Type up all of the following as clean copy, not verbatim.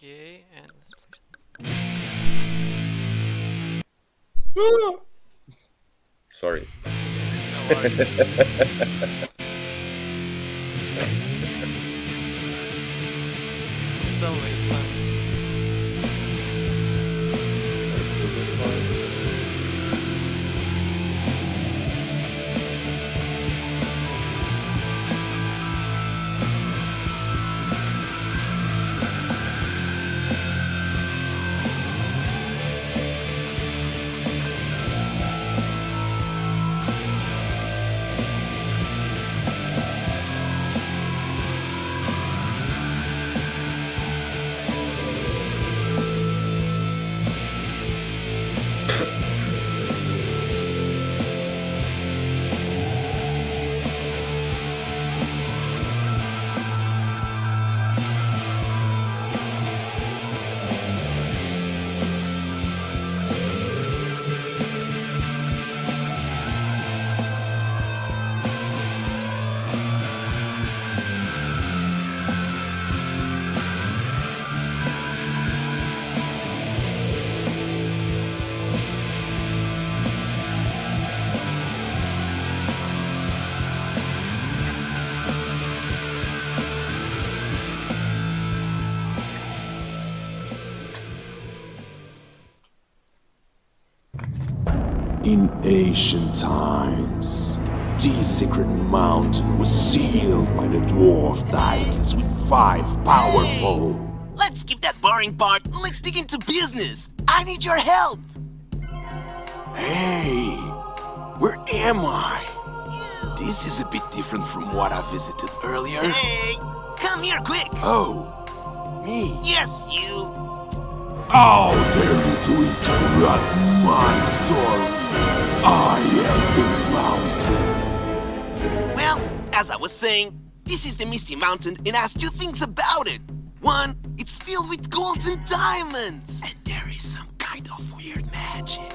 Okay, and let's play. Sorry. No worries. It's always fun. In ancient times, the secret mountain was sealed by the dwarf deities with 5 powerful. Let's skip that boring part and let's dig into business. I need your help. Hey, where am I? This is a bit different from what I visited earlier. Hey, come here quick. Oh, me? Yes, you. How dare you to interrupt my story? I am the mountain. Well, as I was saying, this is the Misty Mountain and has 2 things about it. One, it's filled with gold and diamonds. And there is some kind of weird magic.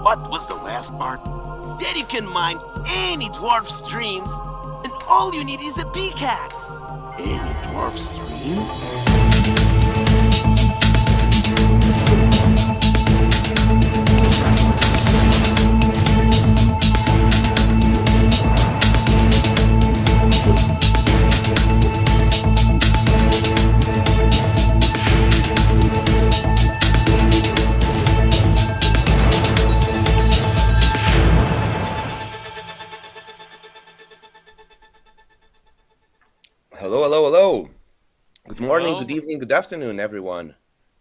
What was the last part? Instead, you can mine any dwarf streams, and all you need is a pickaxe. Any dwarf streams? Hello. Good morning, Hello. good evening, good afternoon, everyone.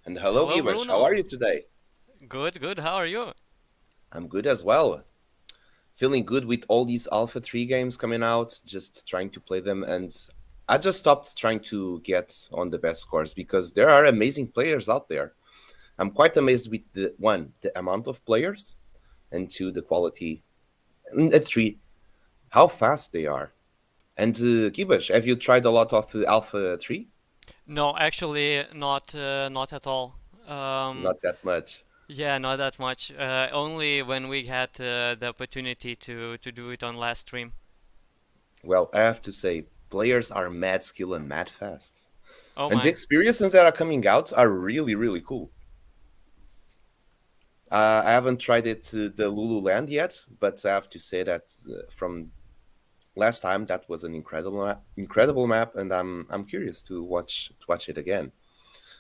And hello, Hello, Gibbers. Bruno. How are you today? Good. How are you? I'm good as well. Feeling good with all these Alpha 3 games coming out, just trying to play them. And I just stopped trying to get on the best scores because there are amazing players out there. I'm quite amazed with the amount of players, and 2, the quality, and 3, how fast they are. And Gibbers, have you tried a lot of Alpha 3? No, actually, not at all. Not that much. Yeah, not that much. Only when we had the opportunity to do it on last stream. Well, I have to say, players are mad skill and mad fast. Oh And the my. experiences that are coming out are really, really cool. I haven't tried it the Lululand yet, but I have to say that from last time that was an incredible map, and I'm curious to watch it again.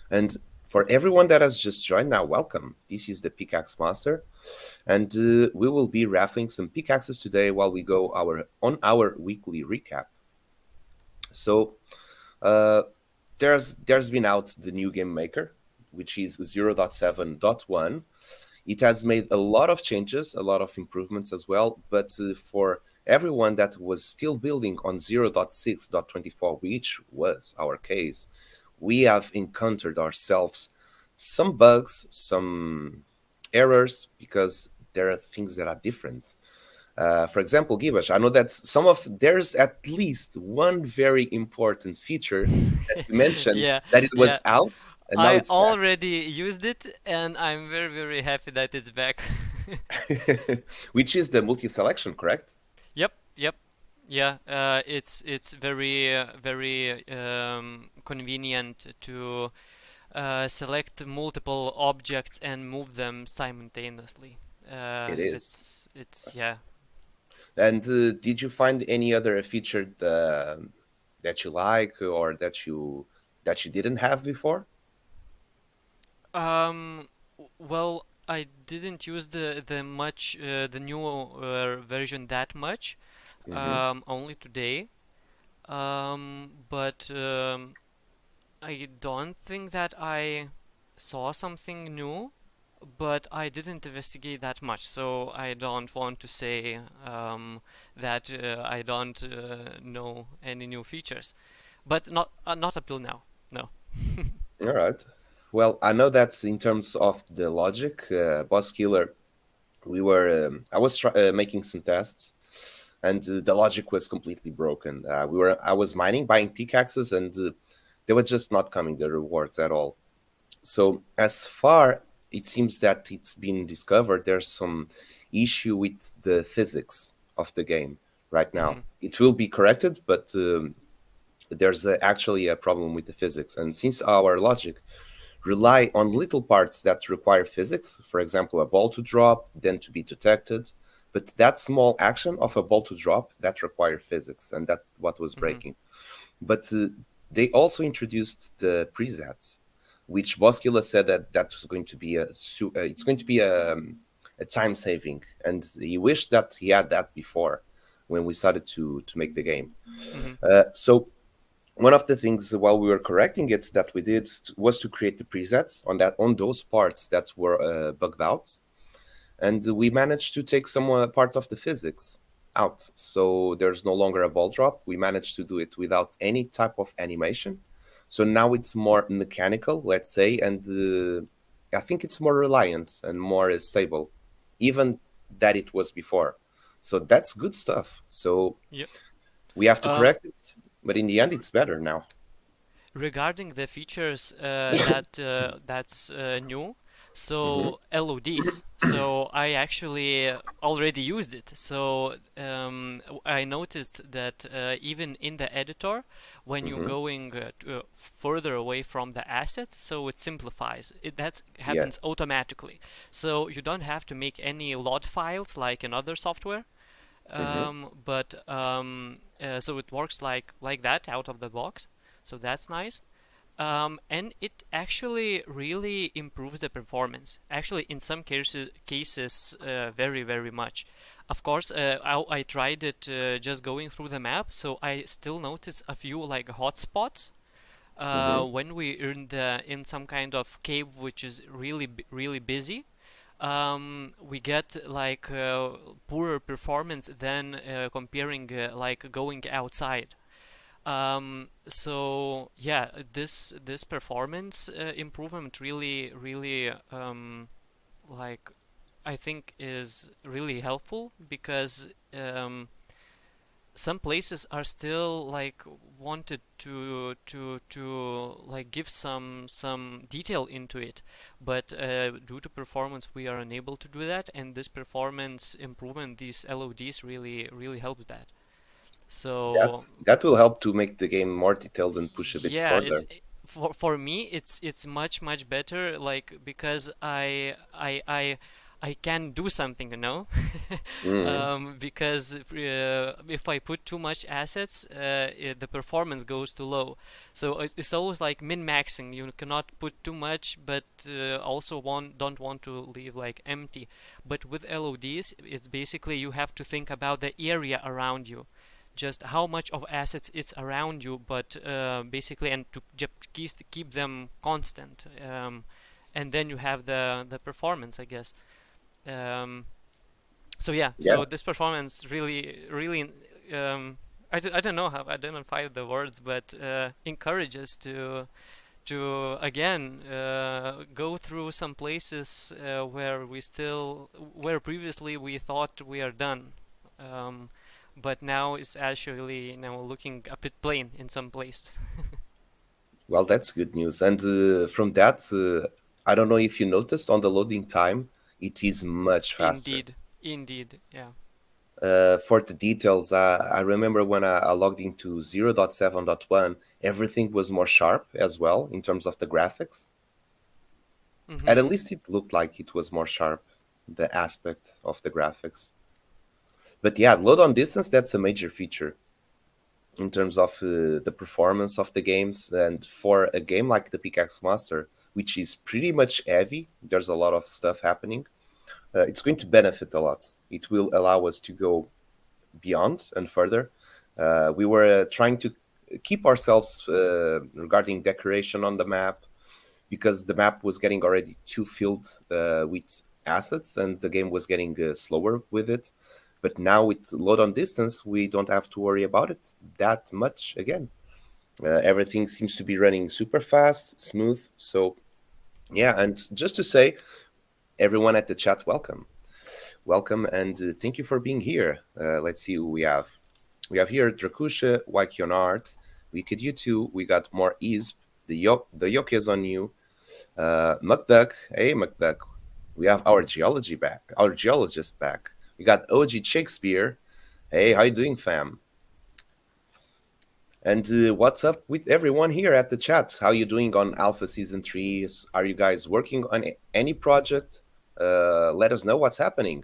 And for everyone that has just joined now, welcome. This is the Pickaxe Master, and we will be raffling some pickaxes today while we go our weekly recap. So there's been out the new game maker, which is 0.7.1. It has made a lot of changes, a lot of improvements as well, but for everyone that was still building on 0.6.24, which was our case, we have encountered ourselves some bugs, some errors, because there are things that are different. For example, Gibash, I know that there's at least one very important feature that you mentioned Yeah, that it yeah. was out and now I it's already used it, and I'm very happy that it's back. back, which is the multi-selection, correct? Yep. Yeah, it's very convenient to select multiple objects and move them simultaneously. It is. It's yeah. And did you find any other feature that you like or that you didn't have before? Well, I didn't use the new version that much. Hmm. Only today. But I don't think that I saw something new, but I didn't investigate that much, so I don't want to say that I don't know any new features. But not up till now. No. All right. Well, I know that in terms of the logic, Boss Killer, I was making some tests, and the logic was completely broken. I was mining, buying pickaxes, and they were just not coming the rewards at all. So as far it seems that it's been discovered, there's some issue with the physics of the game right now. Hmm. It will be corrected, but there's actually a problem with the physics. And since our logic rely on little parts that require physics, for example, a ball to drop, then to be detected, but that small action of a ball to drop that require physics, and that what was Hmm. breaking. But they also introduced the presets, which Boskila said that was going to be it's going to be a time saving, and he wished that he had that before when we started to make the game. Hmm. So one of the things while we were correcting it that we did was to create the presets on those parts that were bugged out, and we managed to take some part of the physics out. So there's no longer a ball drop. We managed to do it without any type of animation. So now it's more mechanical, let's say, and I think it's more reliant and more stable, even that it was before. So that's good stuff. So Yep. we have to Um, correct it, but in the end, it's better now. Regarding the features that's new, Hmm. so LODs. So I actually already used it. So I noticed that even in the editor, when you're Hmm. going further away from the asset, so it simplifies. That Yeah. happens automatically. So you don't have to make any LOD files like in other software. Hmm. So it works like that out of the box. So that's nice. And it actually really improves the performance. Actually, in some cases, very very much. Of course, I tried it just going through the map, so I still notice a few like hotspots. Hmm. When we in some kind of cave which is really busy, we get like poorer performance than comparing like going outside. So yeah, this performance improvement really like I think is really helpful because some places are still like wanted to like give some detail into it, but due to performance we are unable to do that, and this performance improvement, these LODs really helps that. So That will help to make the game more detailed and push a bit yeah, further. it's for me it's much better, like because I can do something, you know. Mm. Because if I put too much assets, the performance goes too low. So it's always like min-maxing. You cannot put too much, but also don't want to leave like empty. But with LODs, it's basically you have to think about the area around you, just how much of assets is around you, but basically, and to keep them constant, and then you have the performance, I guess. Um, so yeah, Yeah. so this performance really I don't know how I don't find the words, but encourages to again go through some places where previously we thought we are done, um, but now it's actually now looking a bit plain in some place. Well, that's good news. And from that, I don't know if you noticed on the loading time, it is much faster. Indeed, yeah. For the details, I remember when I logged into 0.7.1, everything was more sharp as well in terms of the graphics. Mm-hmm. At least it looked like it was more sharp, the aspect of the graphics. But yeah, load on distance, that's a major feature in terms of the performance of the games. And for a game like the Pickaxe Master, which is pretty much heavy, there's a lot of stuff happening. It's going to benefit a lot. It will allow us to go beyond and further. We were trying to keep ourselves regarding decoration on the map, because the map was getting already too filled with assets and the game was getting slower with it. But now with load on distance, we don't have to worry about it that much again. Everything seems to be running super fast, smooth. So, yeah, and just to say, everyone at the chat, welcome. Welcome, and thank you for being here. Let's see who we have. We have here Drakusha, Wykionart, Wicked You Too. We got more Isp, the yoke is on you. Mukduk, hey Mukduk. We have our geologist back. We got OG Shakespeare. Hey, how you doing, fam? And what's up with everyone here at the chat? How you doing on Alpha Season 3? Are you guys working on any project? Let us know what's happening.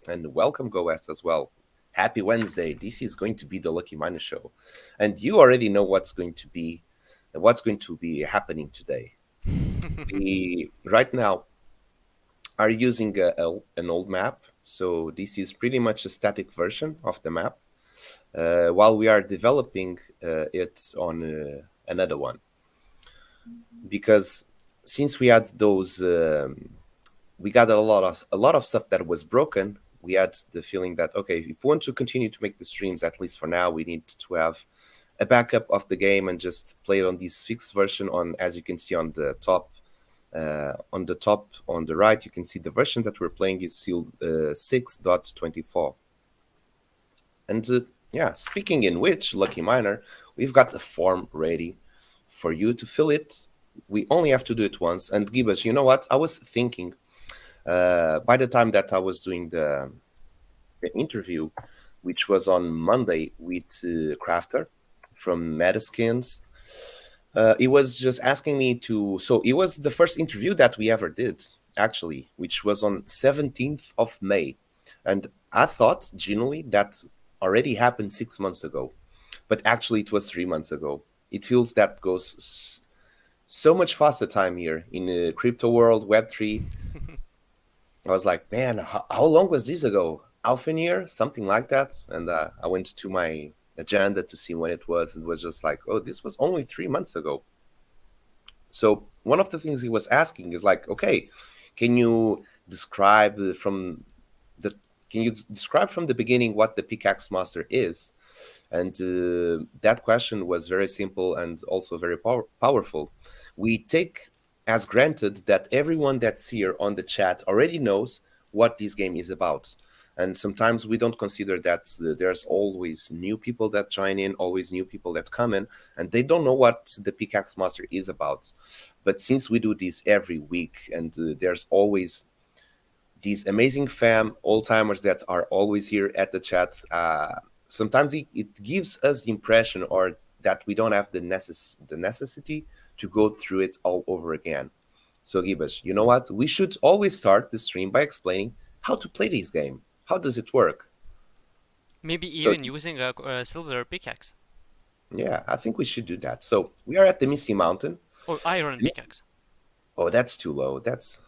And welcome, Go West, as well. Happy Wednesday. This is going to be the Lucky Miner Show. And you already know what's going to be happening today. We right now are using an old map. So this is pretty much a static version of the map, while we are developing it on another one. Because since we had those, we got a lot of stuff that was broken. We had the feeling that, okay, if we want to continue to make the streams, at least for now, we need to have a backup of the game and just play it on this fixed version. On, as you can see on the top, on the right, you can see the version that we're playing is sealed 6.24. And yeah, speaking in which, Lucky Miner, we've got a form ready for you to fill it. We only have to do it once. And Gibbous, you know what? I was thinking, by the time that I was doing the interview, which was on Monday with Crafter from Metaskins, it was just asking me to. So it was the first interview that we ever did, actually, which was on 17th of May. And I thought, genuinely, that already happened 6 months ago. But actually, it was 3 months ago. It feels that goes so much faster time here in the crypto world, Web3. I was like, man, how long was this ago? Half a year, something like that. And I went to my agenda to see when it was. It was just like, oh, this was only 3 months ago. So one of the things he was asking is like, okay, can you describe from the beginning what the Pickaxe Master is? And that question was very simple and also very powerful. We take as granted that everyone that's here on the chat already knows what this game is about. And sometimes we don't consider that there's always new people that join in, always new people that come in, and they don't know what the Pickaxe Master is about. But since we do this every week, and there's always these amazing fam, old-timers that are always here at the chat, sometimes it gives us the impression or that we don't have the necessity to go through it all over again. So Gibbous, you know what? We should always start the stream by explaining how to play this game. How does it work? Maybe So even using a silver pickaxe yeah, I think we should do that. So we are at the Misty Mountain. or iron pickaxe. Oh, that's too low. That's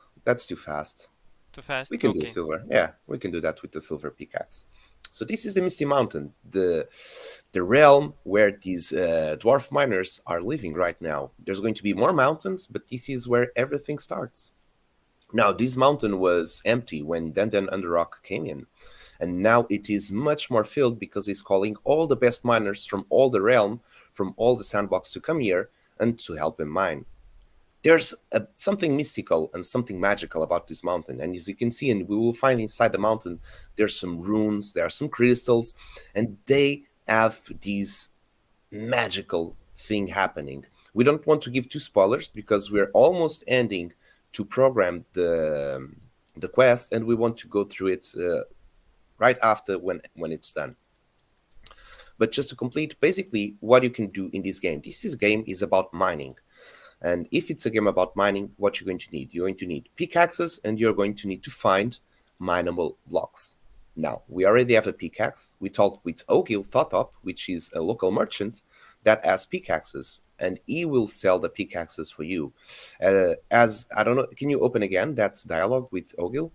too fast. Too fast. We can do Okay. silver. Yeah, we can do that with the silver pickaxe. So this is the Misty Mountain, the realm where these dwarf miners are living right now. There's going to be more mountains, but this is where everything starts. Now, this mountain was empty when Dandan Underrock came in, and now it is much more filled because he's calling all the best miners from all the realm, from all the Sandbox to come here and to help him mine. There's something mystical and something magical about this mountain, and as you can see, and we will find inside the mountain, there's some runes, there are some crystals, and they have these magical thing happening. We don't want to give two spoilers because we're almost ending to program the quest, and we want to go through it right after when it's done. But just to complete, basically what you can do in this game. This game is about mining. And if it's a game about mining, what you're going to need? You're going to need pickaxes, and you're going to need to find mineable blocks. Now, we already have a pickaxe. We talked with Ogil Thothop, which is a local merchant that has pickaxes, and he will sell the pickaxes for you. As I don't know, can you open again that dialogue with Ogil?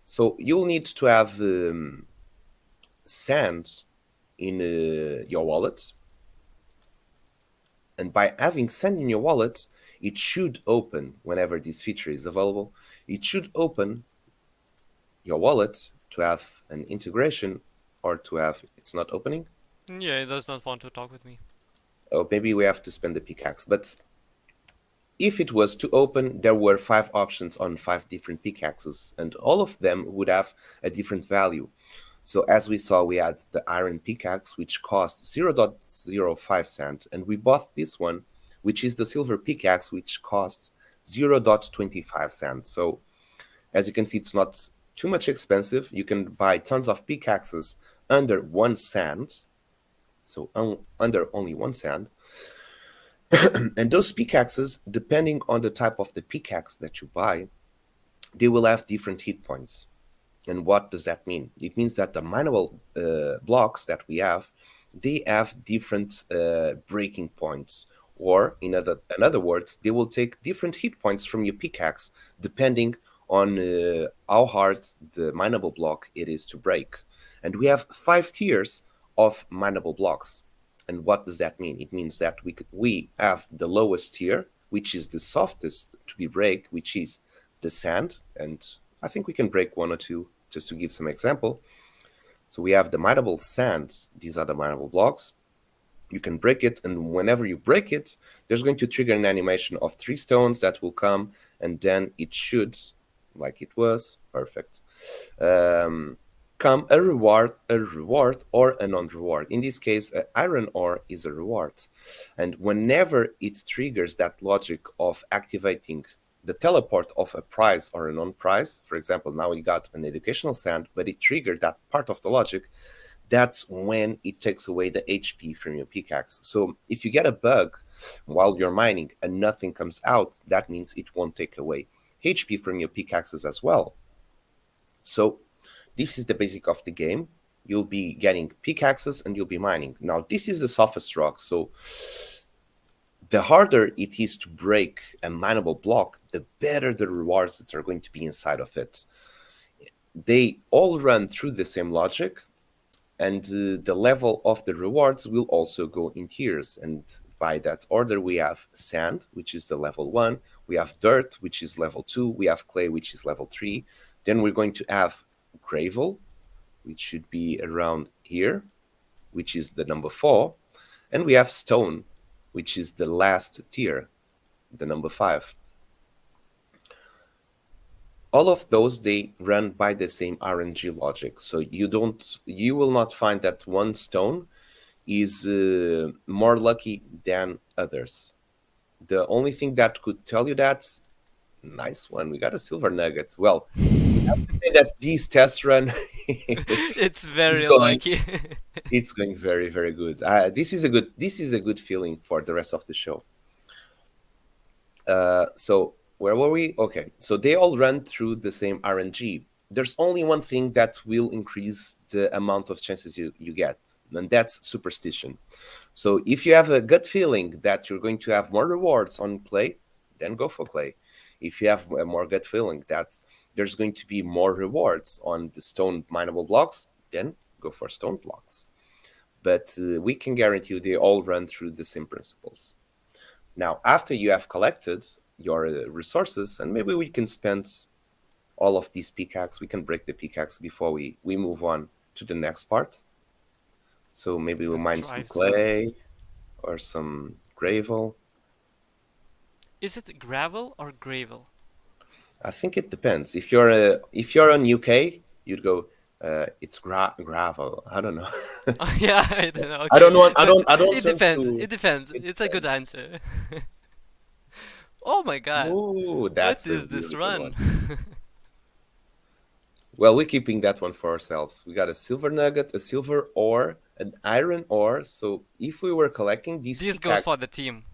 So you'll need to have sand in your wallet, and by having sand in your wallet, it should open whenever this feature is available. It should open your wallet to have an integration, or to have it's not opening. Yeah, it does not want to talk with me. Oh, maybe we have to spend the pickaxe. But if it was to open, there were 5 options on 5 different pickaxes, and all of them would have a different value. So as we saw, we had the iron pickaxe, which cost 0.05 cent, and we bought this one, which is the silver pickaxe, which costs 0.25 cent. So as you can see, it's not too much expensive. You can buy tons of pickaxes under 1 cent, so under only 1 cent. And those pickaxes, depending on the type of the pickaxe that you buy, they will have different hit points. And what does that mean? It means that the mineable blocks that we have, they have different breaking points. Or in other words, they will take different hit points from your pickaxe depending on how hard the mineable block it is to break. And we have 5 tiers of mineable blocks. And what does that mean? It means that we have the lowest tier, which is the softest to be break, which is the sand. And I think we can break 1 or 2 just to give some example. So we have the mineable sand. These are the mineable blocks. You can break it, and whenever you break it, there's going to trigger an animation of 3 stones that will come, and then it should, like it was, perfect, come a reward or a non-reward. In this case, iron ore is a reward. And whenever it triggers that logic of activating the teleport of a prize or a non-prize, for example, now we got an educational sand, but it triggered that part of the logic, that's when it takes away the HP from your pickaxe. So if you get a bug while you're mining and nothing comes out, that means it won't take away HP from your pickaxes as well. So this is the basic of the game. You'll be getting pickaxes and you'll be mining. Now, this is the softest rock, so the harder it is to break a mineable block, the better the rewards that are going to be inside of it. They all run through the same logic, and the level of the rewards will also go in tiers. And by that order, we have sand, which is the level 1. We have dirt, which is level 2. We have clay, which is level 3. Then we're going to have gravel, which should be around here, which is the number 4. And we have stone, which is the last tier, the number 5. All of those, they run by the same RNG logic. So you will not find that one stone is more lucky than others. The only thing that could tell you that, nice one, we got a silver nugget. Well, I have to say that this test run, It's very it's going, unlucky. it's going very, very good. This is a good feeling for the rest of the show. So where were we? Okay, so they all run through the same RNG. There's only one thing that will increase the amount of chances you get, and that's superstition. So if you have a gut feeling that you're going to have more rewards on clay, then go for clay. If you have a more gut feeling that there's going to be more rewards on the stone mineable blocks, then go for stone blocks. But we can guarantee you they all run through the same principles. Now, after you have collected your resources, and maybe we can spend all of these pickaxe, we can break the pickaxe before we move on to the next part. So maybe we'll mine some clay or some gravel. Is it gravel or gravel? I think it depends. If you're on UK, you'd go it's gravel. I don't know. Yeah, I don't know. Okay. I don't want. I don't. It depends. It depends. It's a good answer. Oh my god. Ooh, that's what is this run? Well, we're keeping that one for ourselves. We got a silver nugget, a silver ore, an iron ore. So if we were collecting these This goes for the team.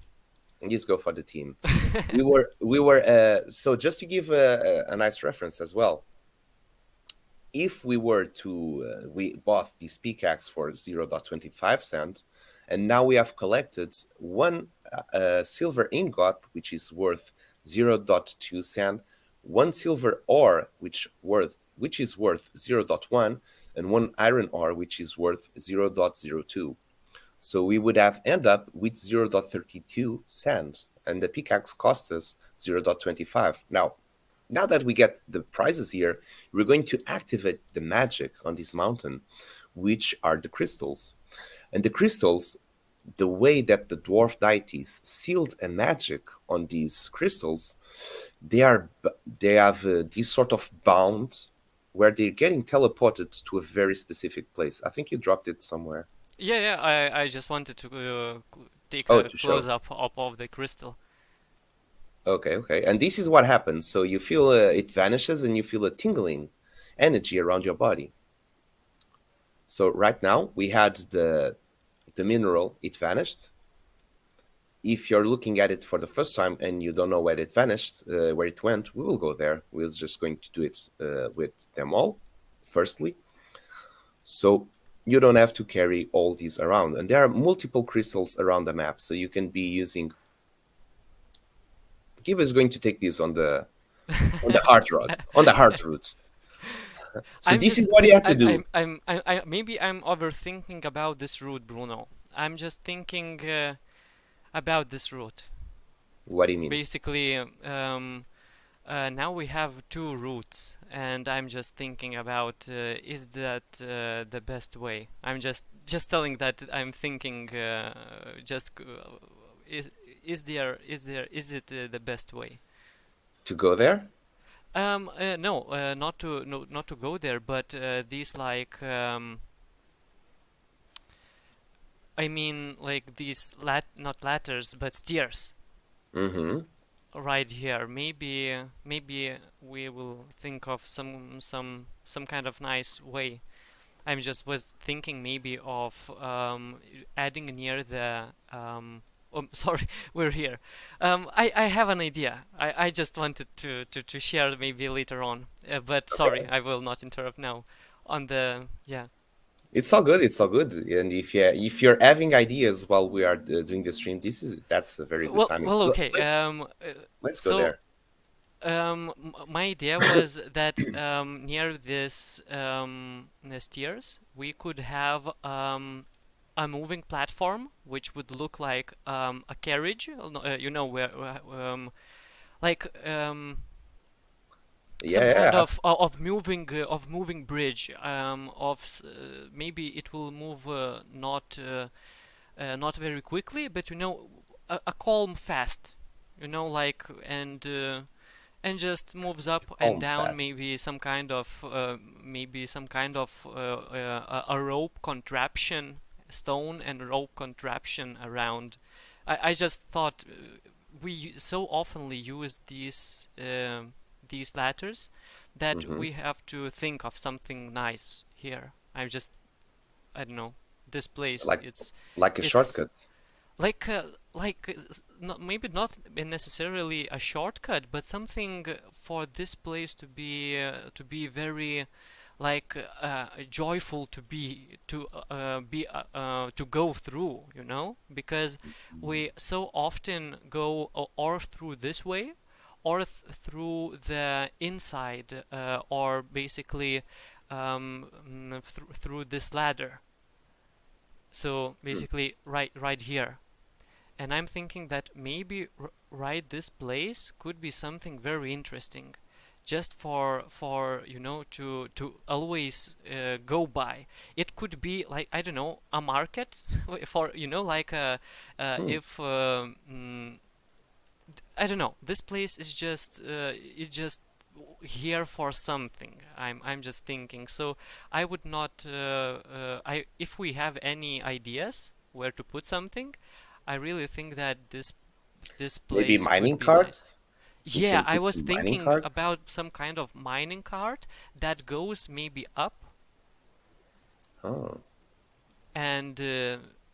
Let's go for the team. So just to give a nice reference as well, if we were to we bought this pickaxe for 0.25 cent, and now we have collected one silver ingot, which is worth 0.2 cent, one silver ore, which is worth 0.1, and one iron ore, which is worth 0.02. So we would have end up with 0.32 cents, and the pickaxe cost us 0.25. Now that we get the prices here, we're going to activate the magic on this mountain, which are the crystals. And the crystals, the way that the dwarf deities sealed a magic on these crystals, they have this sort of bound where they're getting teleported to a very specific place. I think you dropped it somewhere. Yeah, I just wanted to take Oh, a to close show. up of the crystal. Okay. And this is what happens. So you feel it vanishes and you feel a tingling energy around your body. So right now we had the mineral, it vanished. If you're looking at it for the first time and you don't know where it vanished, where it went, we will go there. We're just going to do it with them all, firstly. So you don't have to carry all these around. And there are multiple crystals around the map, so you can be using. Giba is going to take this on the hard road, on the hard routes. So I'm this just is what you have to do. maybe I'm overthinking about this route, Bruno. I'm just thinking about this route. What do you mean? Basically, now we have two routes, and I'm just thinking about is that the best way? I'm just telling that I'm thinking just is it the best way? To go there? No, not to go there, but these like I mean like these not ladders but stairs Mm-hmm. right here. Maybe we will think of some kind of nice way. I'm just was thinking maybe of adding near the oh, sorry, we're here. I have an idea. I just wanted to share maybe later on. But sorry, Okay. I will not interrupt now. On the yeah. It's all good. It's all good. And if you're having ideas while we are doing the stream, that's a very good timing. Okay. Let's go So there. my idea was that near this the stairs we could have a moving platform which would look like a carriage, you know, where like some Yeah, kind yeah. of moving bridge maybe it will move not very quickly, but you know, a calm fast, you know, like and just moves up and Home down, fast. maybe some kind of a rope contraption, stone and rope contraption around. I just thought we so oftenly use these ladders that Mm-hmm. we have to think of something nice here. I don't know, this place Like like a it's shortcut. not, maybe not necessarily a shortcut, but something for this place to be very joyful to go through, you know, because we so often go or through this way or through the inside or basically through this ladder, so Hmm. basically right here. And I'm thinking that maybe right this place could be something very interesting, just for you know to always go by. It could be like, I don't know, a market for, you know, like Hmm. if I don't know, this place is just here for something. I'm just thinking. So I would not I if we have any ideas where to put something, I really think that this Maybe place could mining be nice. carts. We Yeah, can I put was some mining thinking carts. about some kind of mining cart that goes maybe up Oh. and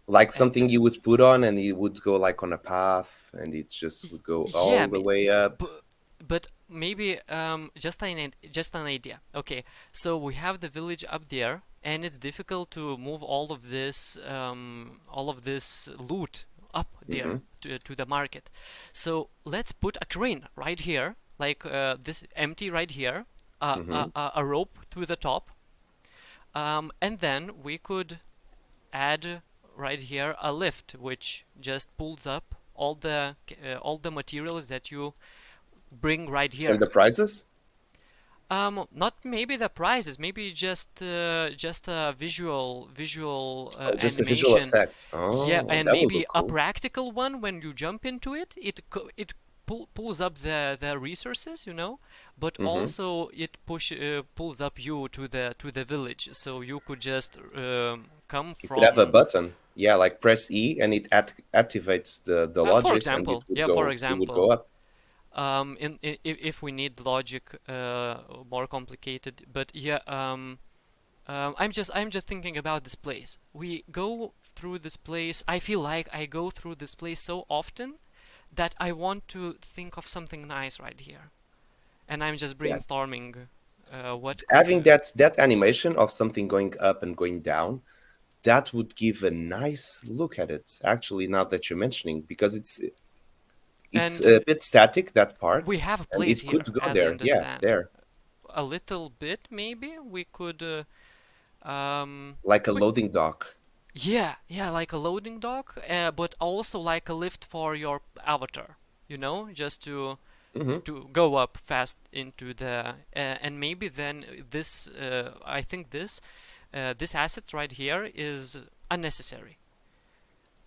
Like And something you would put on, and it would go like on a path, and it just would go yeah, all the way up. but maybe just an idea. Okay, so we have the village up there, and it's difficult to move all of this loot up there Hmm. to the market. So let's put a crane right here, like this empty right here, Hmm. a rope to the top, and then we could add right here a lift which just pulls up all the materials that you bring right Send here. the prizes. Not maybe the prizes, maybe just a visual Oh, just a visual animation. effect. Yeah, Oh, and that would maybe look a cool. practical one when you jump into it. It pulls up the resources, you know, but Hmm. also it pulls up you to the village, so you could just come You could have a from. button. Yeah, like press E, and it activates the For logic, and example, yeah, for it would go example, up. if we need logic more complicated, but yeah, I'm just thinking about this place. We go through this place. I feel like I go through this place so often that I want to think of something nice right here, and I'm just Yeah, brainstorming what could. having that animation of something going up and going down, that would give a nice look at it. Actually, now that you're mentioning, because it's And a bit static, that we part, have a and place it could here, go as I there. Yeah, understand. there, A little bit, maybe we could. like a We loading dock. Yeah, yeah, like a loading dock, but also like a lift for your avatar, you know, just Hmm. to go up fast into and maybe then I think this asset right here is unnecessary.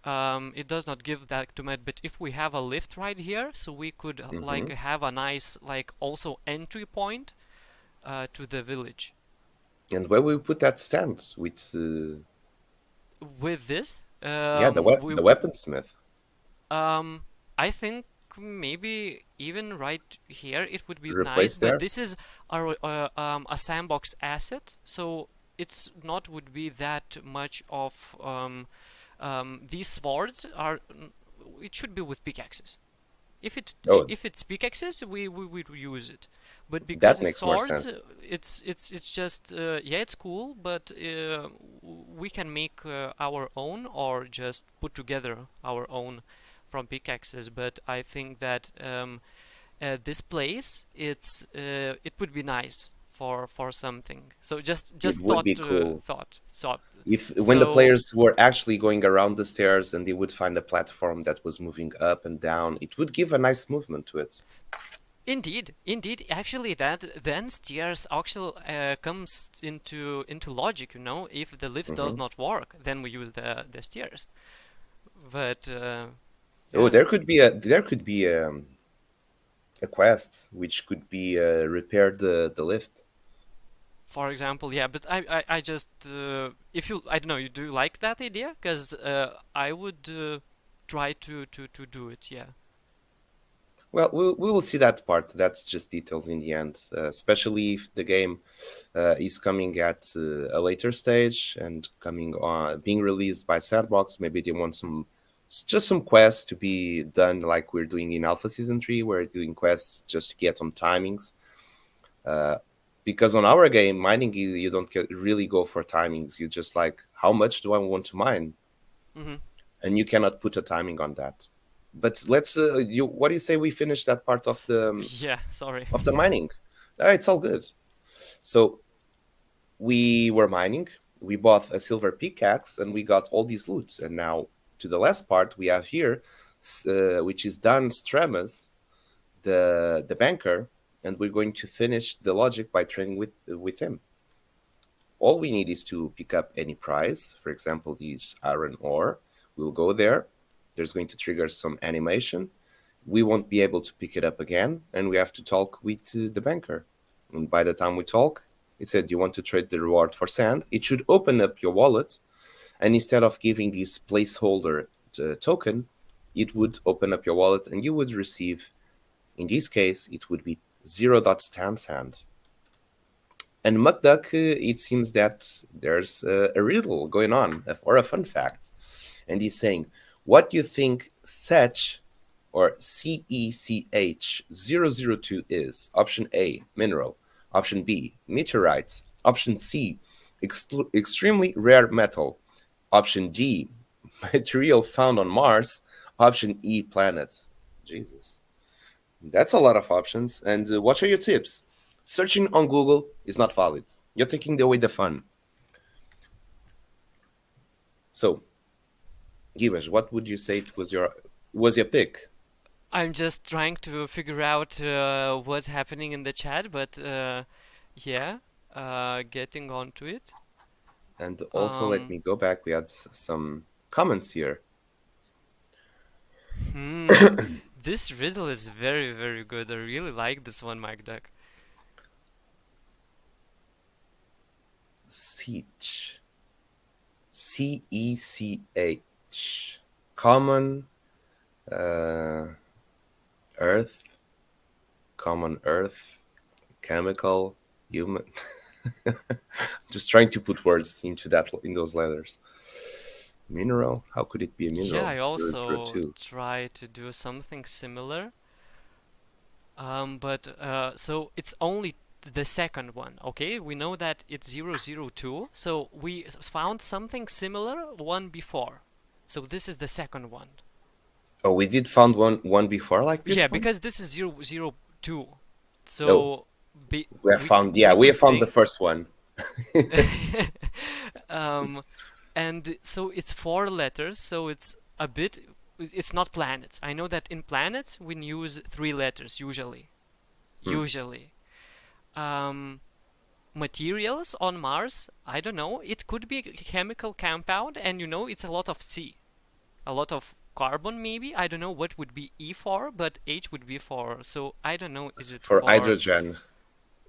It does not give that to Med, but if we have a lift right here, so we could like Hmm. have a nice like also entry point to the village. And where we put that stand with, With this, yeah, we the weaponsmith. Um, I think maybe even right here it would be nice, Replace but there. this is a sandbox asset, so it's not would be that much of these swords are. It should be with pickaxes. Oh, If it's pickaxes, we would use it. But because that it's makes more swords, sense. it's just yeah, it's cool, but we can make our own or just put together our own from pickaxes. But I think that this place it would be nice for something. So It just would be cool thought. if when the So players were actually going around the stairs, and they would find a platform that was moving up and down. It would give a nice movement to it. indeed. Actually, that then stairs actually comes into logic. You know, if the lift does Hmm. not work, then we use the stairs. But Oh, yeah, there could be a quest which could be repair the lift. for example, yeah. But I just if you I don't know, you do like that idea? Because I would try to do it. Yeah. Well, we will see that part. That's just details in the end, especially if the game is coming at a later stage and coming on being released by Sandbox. Maybe they want just some quests to be done, like we're doing in Alpha Season 3. We're doing quests just to get on timings. Uh, because on our game, mining, you don't really go for timings. You just like, how much do I want to mine? Mm-hmm. And you cannot put a timing on that. But let's what do you say we finish that part Yeah. Sorry. of the mining? It's all good. So we were mining, we bought a silver pickaxe, and we got all these loots. And now to the last part we have here, which is Dan Stramus, the banker, and we're going to finish the logic by training with him. All we need is to pick up any prize. For example, these iron ore. We'll go there. There's going to trigger some animation. We won't be able to pick it up again, and we have to talk with the banker. And by the time we talk, he said, "You want to trade the reward for sand?" It should open up your wallet, and instead of giving this placeholder token, it would open up your wallet, and you would receive. In this case, it would be 0.10 sand. And McDuck, it seems that there's a riddle going on, or a fun fact. and he's saying, what do you think Sech or CECH 002 is? Option A, mineral. Option B, meteorite. Option C, extremely rare metal. Option D, material found on Mars. Option E, planets. Jesus. That's a lot of options. And what are your tips? Searching on Google is not valid. You're taking away the fun. So, Givesh, what would you say it was your pick? I'm just trying to figure out what's happening in the chat, but yeah, getting onto it. And also, let me go back. We had some comments here. This riddle is very, very good. I really like this one, Mike Duck. Siege. CECH. Common Earth. Common Earth. Chemical. Human. Just trying to put words into those letters. Mineral? How could it be a mineral? Yeah, I also 002. try to do something similar. But so it's only the second one, okay? We know that it's 002, so we found something similar one before. So this is the second one. Oh, we did found one before like this Yeah, one? because this is 002. So No. we We have found the could think, first one. and so it's 4 letters, so it's a bit, it's not planets. I know that in planets we use 3 letters usually. Usually. Materials on Mars, I don't know. It could be a chemical compound, and it's a lot of C. A lot of carbon, maybe. I don't know what would be E for, but H would be for. So I don't know. Is it For hydrogen.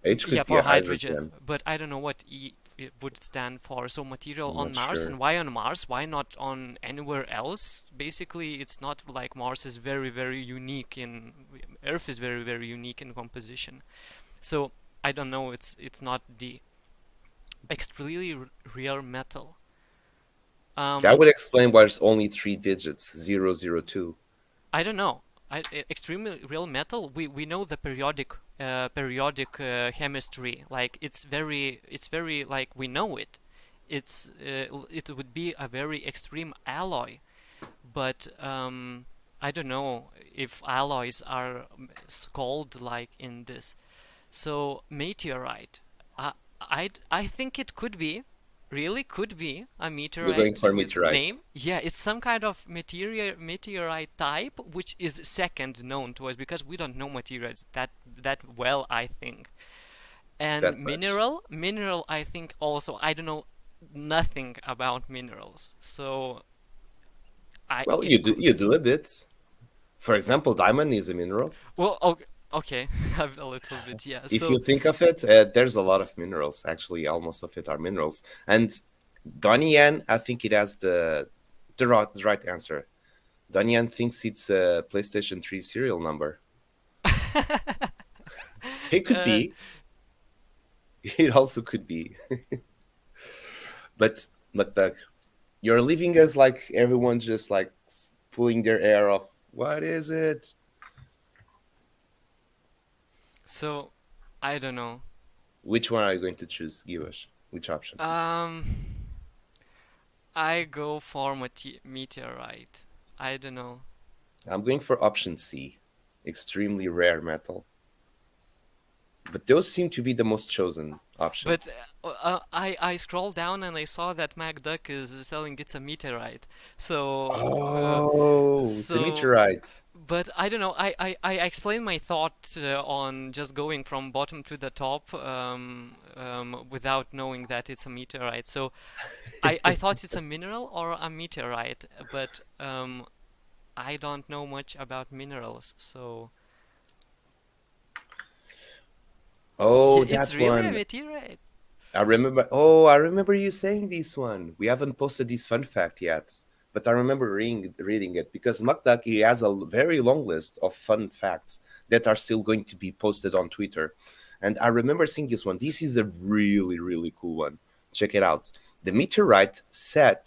H could yeah, be for a hydrogen, but I don't know what E it would stand for. So material I'm on not Mars, sure. and why on Mars? Why not on anywhere else? Basically, it's not like Mars is very, very unique in Earth is very, very unique in composition. So I don't know. It's not the extremely rare metal. That would explain why there's only 3 digits, 002. I don't know. Extremely real metal. We know the periodic chemistry. Like it's very like we know it. It would be a very extreme alloy, but I don't know if alloys are called like in this. So meteorite. I think it could be. Really could be a We're going meteorite for with meteorite. name. Yeah, it's some kind of meteorite type, which is second known to us because we don't know meteorites that well, I think. And That much. mineral, I think also. I don't know nothing about minerals, so Well, you do a bit. For example, diamond is a mineral. Well, okay, a little bit, yeah. If So you think of it, there's a lot of minerals. Actually, almost of it are minerals. And Donnie Yen, I think it has the right answer. Donnie Yen thinks it's a PlayStation 3 serial number. It could be. It also could be. but you're leaving us like everyone just like pulling their hair off. What is it? So I don't know. Which one are you going to choose? Give us which option. I go for meteorite. I don't know. I'm going for option C, extremely rare metal. But those seem to be the most chosen options. But I scrolled down and I saw that MacDuck is selling it's a meteorite. So It's a meteorite. But I don't know. I explained my thought on just going from bottom to the top without knowing that it's a meteorite. So I thought it's a mineral or a meteorite, but I don't know much about minerals, so Oh, it's that really a one. meteorite. I remember you saying this one. We haven't posted this fun fact yet, but I remember reading it because McDucky has a very long list of fun facts that are still going to be posted on Twitter. And I remember seeing this one. This is a really, really cool one. Check it out. The meteorite Sech,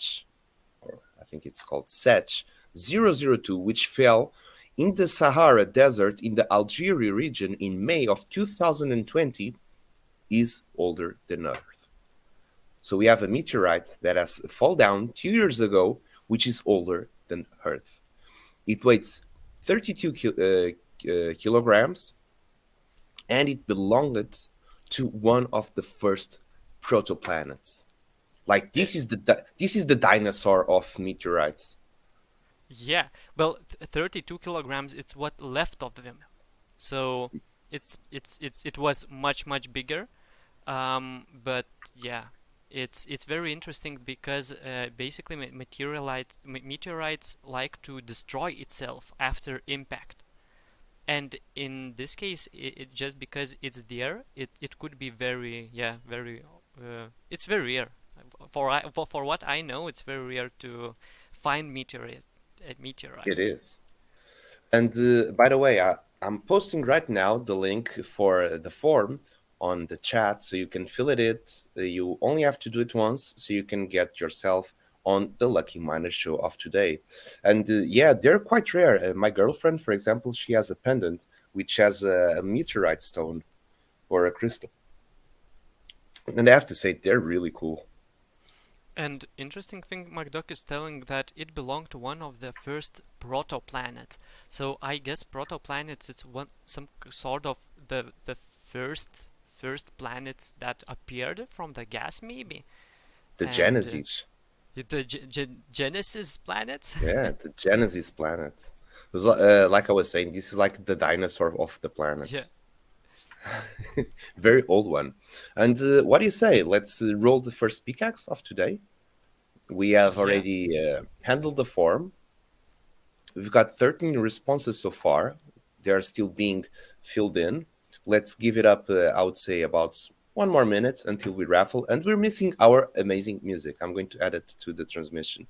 or I think it's called SETCH 002, which fell in the Sahara Desert in the Algeria region in May of 2020, is older than Earth. So we have a meteorite that has fallen down 2 years ago, which is older than Earth. It weighs 32 kilograms, and it belonged to one of the first protoplanets. Like this is the dinosaur of meteorites. Yeah, well, 32 kilograms, it's what left of them. So it was much bigger. But yeah, it's very interesting because basically meteorites like to destroy itself after impact. And in this case, it just because it's there, it could be very, yeah, very, it's very rare. For what I know, it's very rare to find a It meteorite. is. And by the way, I'm posting right now the link for the form on the chat so you can fill it in. You only have to do it once so you can get yourself on the Lucky Miner show of today. And yeah, they're quite rare. My girlfriend, for example, she has a pendant which has a meteorite stone or a crystal. And I have to say, they're really cool. And interesting thing, MacDuck is telling that it belonged to one of the first protoplanets. So I guess protoplanets, it's some sort of the first planets that appeared from the gas, maybe. The And Genesis. the Genesis planets. Yeah, the Genesis planet. It was, like I was saying, this is like the dinosaur of the Yeah. planets. Very old one. And what do you say? Let's roll the first pickaxe of today. We have Yeah. already handled the form. We've got 13 responses so far. They are still being filled in. Let's give it up, I would say, about 1 more minute until we raffle. And we're missing our amazing music. I'm going to add it to the transmission.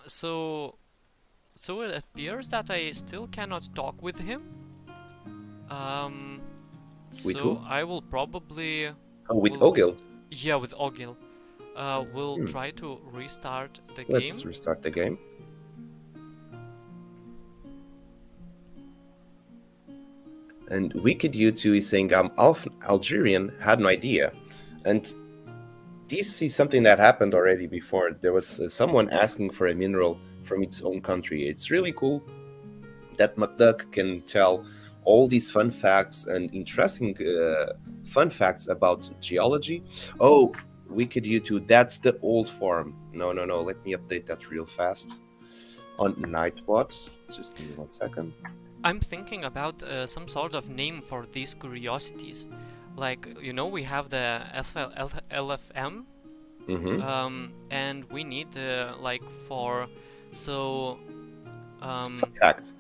So it appears that I still cannot talk with him. With So who? I will probably Oh, with will Ogil. yeah, with Ogil. We'll Hmm. try to restart the Let's game. restart the game. And Wicked U2 is saying, I'm Algerian, had no idea. And this is something that happened already before. There was someone asking for a mineral from its own country. It's really cool that McDuck can tell all these fun facts and interesting fun facts about geology. Oh, Wicked U2, that's the old form. No. Let me update that real fast. On Nightbot. Just give me 1 second. I'm thinking about some sort of name for these curiosities. Like, we have the LFM, Mm-hmm. and we need like for so Fun fact.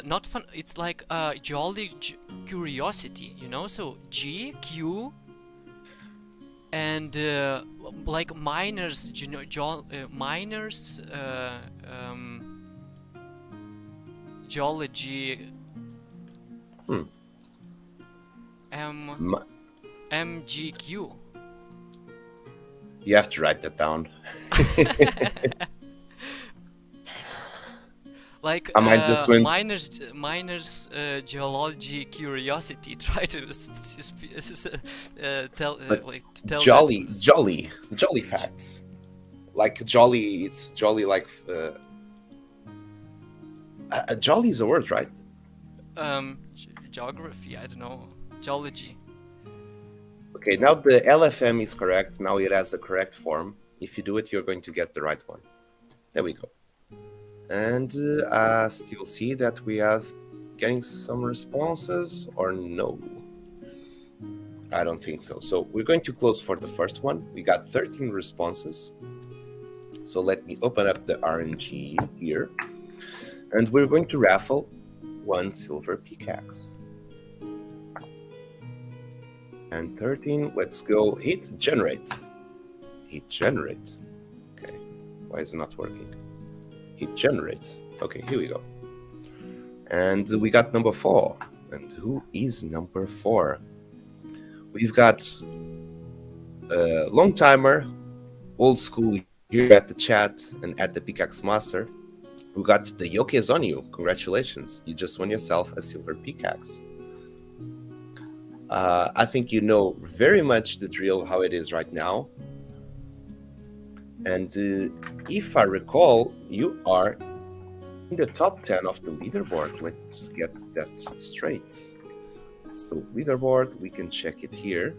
not fun. It's like geology curiosity, So GQ and like miners, miners geology Hmm. MGQ. You have to write that down. Like I might just went miners geology curiosity. Try to tell But like to tell jolly facts. Like jolly, it's jolly like jolly is a word, right? Geography. I don't know, geology. Okay, now the LFM is correct. Now it has the correct form. If you do it, you're going to get the right one. There we go. And I still see that we have getting some responses, or no? I don't think so. So we're going to close for the first one. We got 13 responses. So let me open up the RNG here. And we're going to raffle 1 silver pickaxe. And 13, let's go hit generate. Hit generate. Okay, why is it not working? Hit generate. Okay, here we go. And we got number 4. And who is number 4? We've got long timer, old school here at the chat and at the Pickaxe Master, we got the yoke is on you. Congratulations. You just won yourself a silver pickaxe. I think you know very much the drill how it is right now. And if I recall, you are in the top 10 of the leaderboard. Let's get that straight. So leaderboard, we can check it here.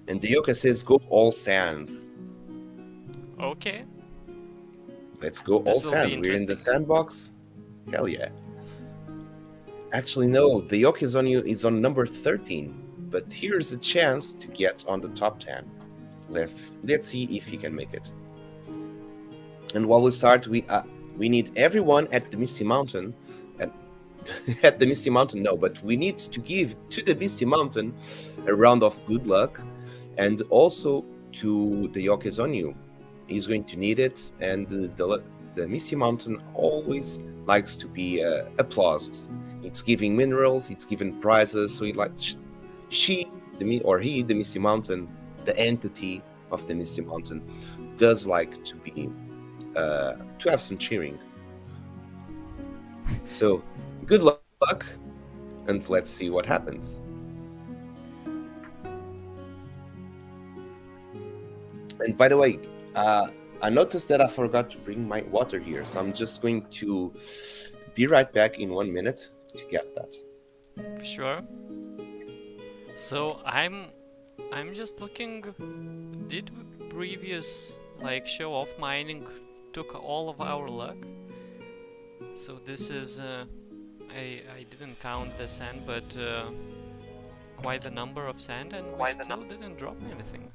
And the yoke says go all sand. Okay. Let's go This all will sand. be We're in the interesting. sandbox. Hell yeah. Actually, no, the yoke is on you is on number 13. But here's a chance to get on the top 10. Let's see if he can make it. And while we start, we need everyone at the Misty Mountain, and at the Misty Mountain, no, but we need to give to the Misty Mountain a round of good luck, and also to the yoke is on you. He's going to need it, and the Misty Mountain always likes to be applauded. It's giving minerals, it's giving prizes, so he the Misty Mountain, the entity of the Misty Mountain, does like to be to have some cheering. So good luck, and let's see what happens. And by the way, I noticed that I forgot to bring my water here, so I'm just going to be right back in 1 minute to get that. Sure. So I'm just looking. Did previous show off mining took all of our luck? So this is I didn't count the sand, but quite the number of sand, and we still didn't drop anything.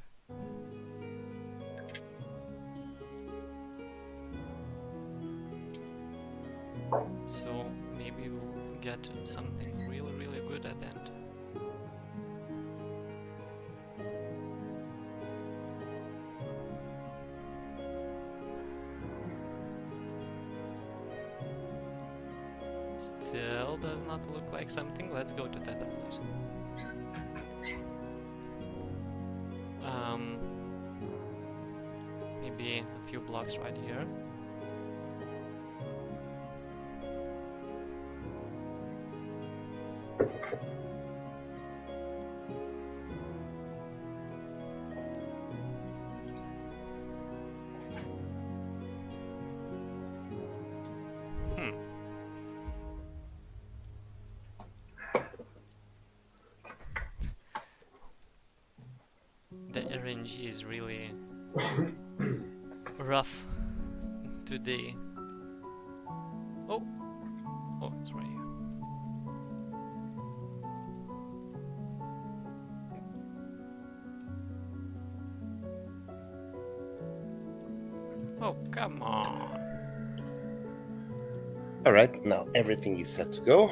So maybe we'll get something really, really good at the end. Still does not look like something. Let's go to the other place. Maybe a few blocks right here. The RNG is really rough today. Oh, it's right here. Oh, come on. All right, now everything is set to go.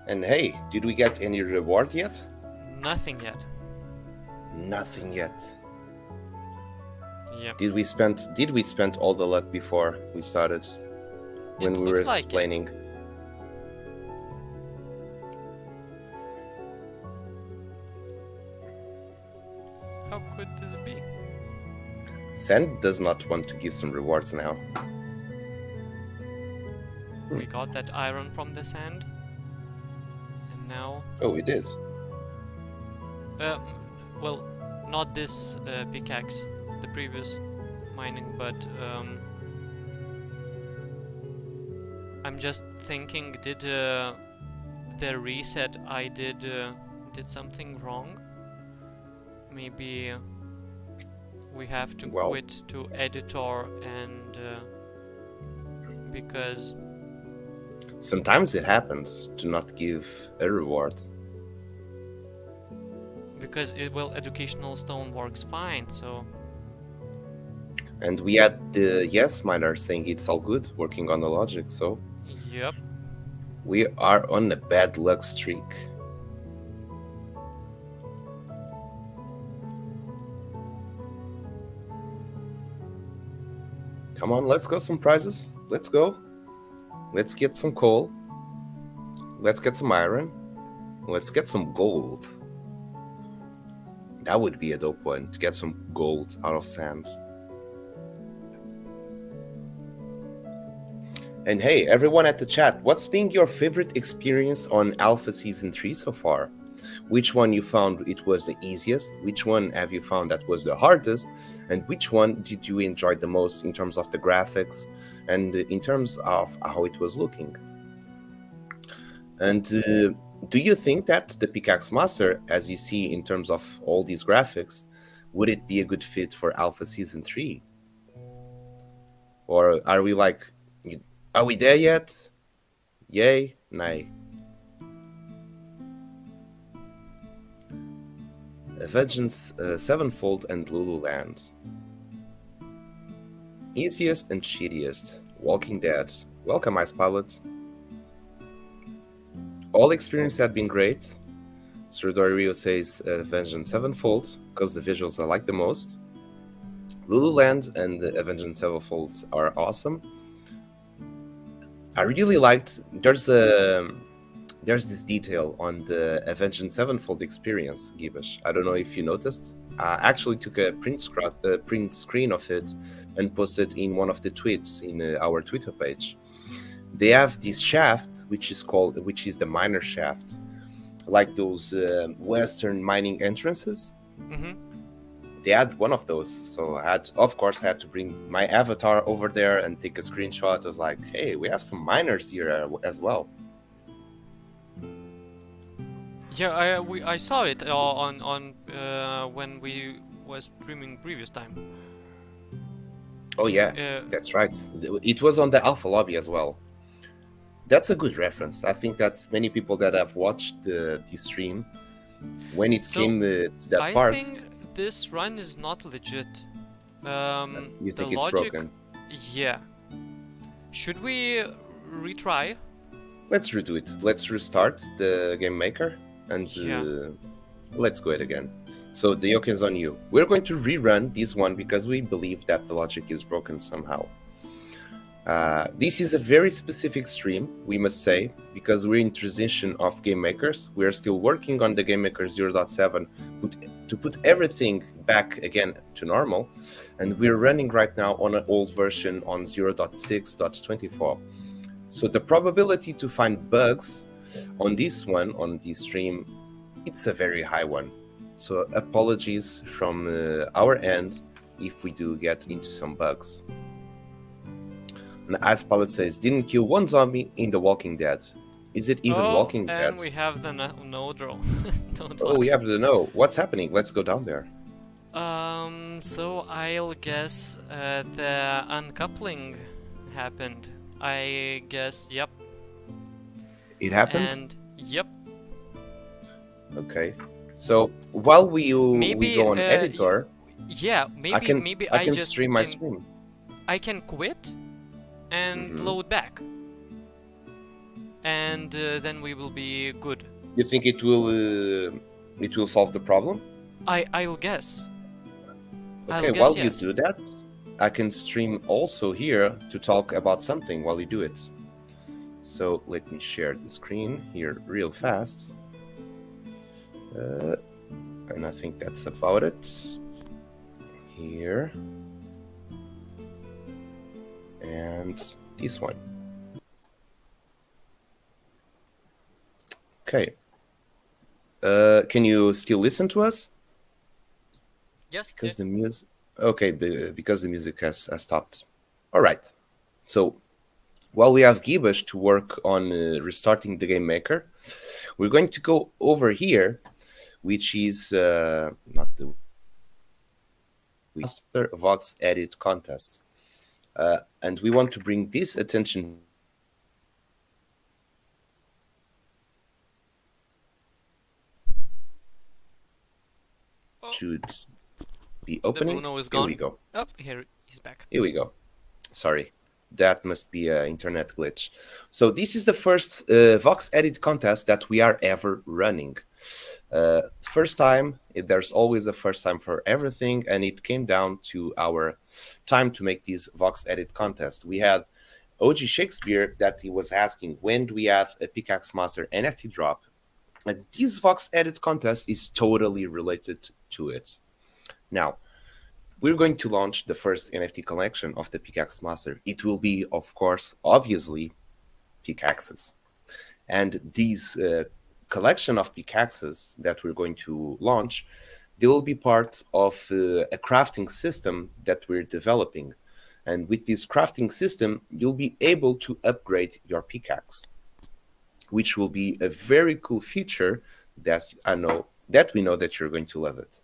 And hey, did we get any reward yet? Nothing yet. Nothing yet. Yep. Did we spend all the luck before we started? When It we were looks like it. explaining. How could this be? Sand does not want to give some rewards now. We got that iron from the sand. And now... Oh, we did. Well, not this pickaxe, the previous mining, but I'm just thinking, did the reset I did something wrong? Maybe we have to quit to editor, and because sometimes it happens to not give a reward. Because educational stone works fine, so... And we had the yes miner saying it's all good, working on the logic, so... Yep. We are on a bad luck streak. Come on, let's go some prizes. Let's go. Let's get some coal. Let's get some iron. Let's get some gold. That would be a dope one to get some gold out of sand. And hey, everyone at the chat, what's been your favorite experience on Alpha Season 3 so far? Which one you found it was the easiest? Which one have you found that was the hardest? And which one did you enjoy the most in terms of the graphics and in terms of how it was looking? And do you think that the Pickaxe Master, as you see in terms of all these graphics, would it be a good fit for Alpha Season 3? Or are we like, are we there yet? Yay? Nay. Vengeance Sevenfold and Lululand. Easiest and shittiest. Walking Dead. Welcome, Ice Pilot. All experience had been great. Rio says Vengeance Sevenfold, because the visuals I like the most. Lululand and Vengeance Sevenfold are awesome. I really liked, there's this detail on the Vengeance Sevenfold experience, Gibish. I don't know if you noticed. I actually took a print screen of it and posted in one of the tweets in our Twitter page. They have this shaft, which is the miner shaft, like those Western mining entrances. Mm-hmm. They had one of those, so I had to bring my avatar over there and take a screenshot. I was like, hey, we have some miners here as well. Yeah, I saw it on when we was streaming previous time. Oh yeah, that's right. It was on the Alpha lobby as well. That's a good reference. I think that many people that have watched the stream, when it came to that part, I think this run is not legit. You think the it's logic, broken? Yeah. Should we retry? Let's redo it. Let's restart the game maker and let's go it again. So the yoke is on you. We're going to rerun this one because we believe that the logic is broken somehow. This is a very specific stream, we must say, because we're in transition of game makers. We're still working on the game maker 0.7 to put everything back again to normal, and we're running right now on an old version on 0.6.24. So the probability to find bugs on this stream, it's a very high one. So apologies from our end if we do get into some bugs. And Ice Palette says, didn't kill one zombie in The Walking Dead. Is it even Walking Dead? And we have the no draw. Oh, we have to know. What's happening? Let's go down there. So I'll guess the uncoupling happened. I guess, yep. It happened? And, yep. Okay. So, while we go on uh, editor... Yeah, I can just stream my stream. I can quit and load back. And then we will be good. You think it will solve the problem? I'll guess. Okay, while you do that, I can stream also here to talk about something while you do it. So let me share the screen here real fast. And I think that's about it. Here. And this one. Okay. Can you still listen to us? Yes. Because the music. Okay, because the music has stopped. All right. So while we have Gibish to work on restarting the game maker, we're going to go over here, which is not the Master Vox Edit contest, and we want to bring this attention. Should be opening. The Bruno is gone. Here we go. Oh, here he's back. Here we go. Sorry, that must be an internet glitch. So this is the first Vox Edit contest that we are ever running. First time, there's always a first time for everything, and it came down to our time to make this Vox Edit contest. We had OG Shakespeare that he was asking, when do we have a Pickaxe Master NFT drop? This Vox Edit contest is totally related to it. Now, we're going to launch the first NFT collection of the Pickaxe Master. It will be, of course, obviously, pickaxes. And these collection of pickaxes that we're going to launch, they will be part of a crafting system that we're developing. And with this crafting system, you'll be able to upgrade your pickaxe, which will be a very cool feature that we know that you're going to love it.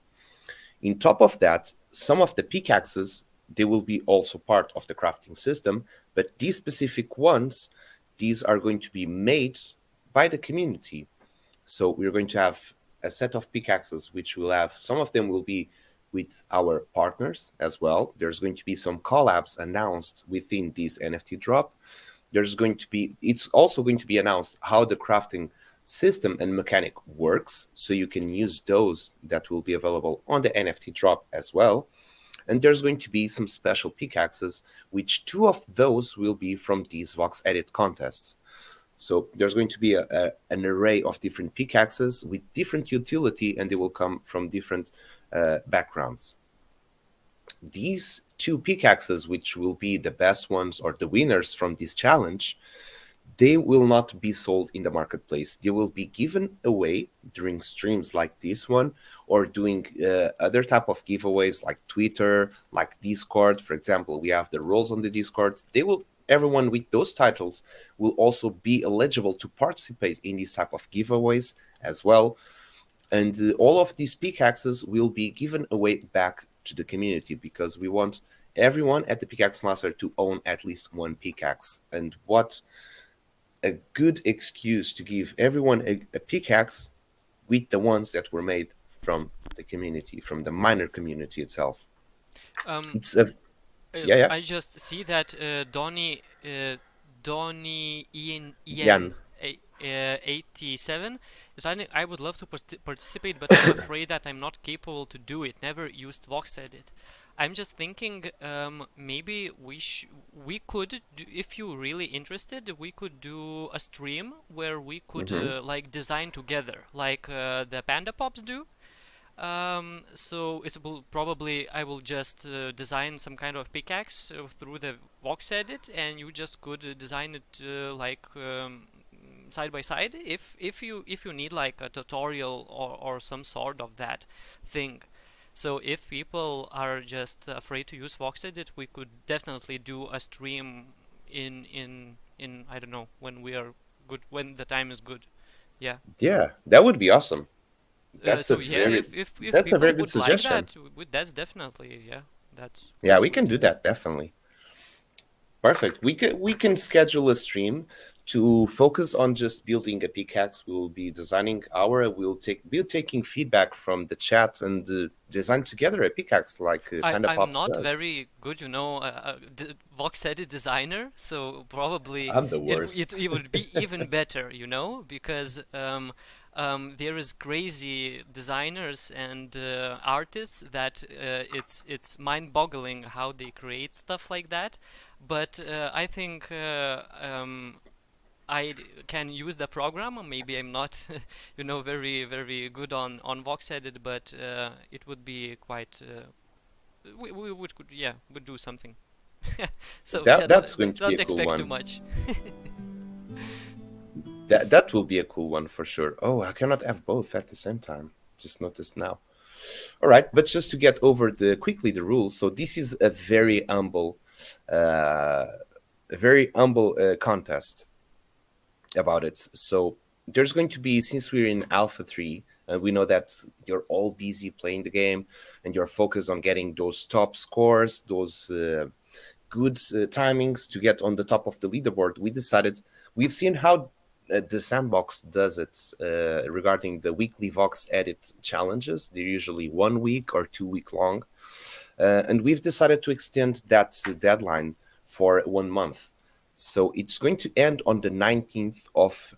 In top of that, some of the pickaxes, they will be also part of the crafting system, but these specific ones, these are going to be made by the community. So we're going to have a set of pickaxes, which will have, some of them will be with our partners as well. There's going to be some collabs announced within this NFT drop. It's also going to be announced how the crafting system and mechanic works, so you can use those that will be available on the NFT drop as well. And there's going to be some special pickaxes, which 2 of those will be from these Vox Edit contests. So there's going to be an array of different pickaxes with different utility, and they will come from different backgrounds. These 2 pickaxes, which will be the best ones or the winners from this challenge, they will not be sold in the marketplace. They will be given away during streams like this one, or doing other type of giveaways like Twitter, like Discord. For example, we have the roles on the Discord. Everyone with those titles will also be eligible to participate in these type of giveaways as well. And all of these pickaxes will be given away back to the community, because we want everyone at the Pickaxe Master to own at least 1 pickaxe. And what a good excuse to give everyone a pickaxe with the ones that were made from the community, from the miner community itself. It's a yeah. I just see that Donny Jan. 87 is I would love to participate, but I'm afraid that I'm not capable to do it. Never used Vox Edit. I'm just thinking maybe we could do, if you're really interested, we could do a stream where we could like design together, like the Panda Pops do. So it will probably, I will just design some kind of pickaxe through the Vox Edit, and you just could design it like side by side if you need like a tutorial or some sort of that thing. So if people are just afraid to use Vox Edit, we could definitely do a stream in I don't know, when we are good, when the time is good. Yeah. Yeah, that would be awesome. That's So a yeah, very if that's a people very good would like suggestion. that, that's definitely, yeah, that's Yeah, we good. can do that definitely. Perfect. We can schedule a stream to focus on just building a pickaxe. We will be designing we'll taking feedback from the chat and design together a pickaxe like Panda I'm Pops not does. very good, Vox Edit designer, so probably I'm the worst. it would be even better, because there is crazy designers and artists that it's mind-boggling how they create stuff like that. But I think can use the program. Maybe I'm not, very very good on Vox Edit, but it would be quite. We would do something. So yeah, That's going to be don't a cool expect too one. much. That will be a cool one for sure. Oh, I cannot have both at the same time. Just noticed now. All right, but just to get over quickly the rules. So this is a uh, very humble contest about it. So there's going to be, since we're in Alpha 3, and we know that you're all busy playing the game and you're focused on getting those top scores, those good timings to get on the top of the leaderboard, we've seen how the Sandbox does it regarding the weekly Vox Edit challenges. They're usually 1 week or 2 week long. And we've decided to extend that deadline for 1 month. So it's going to end on the 19th of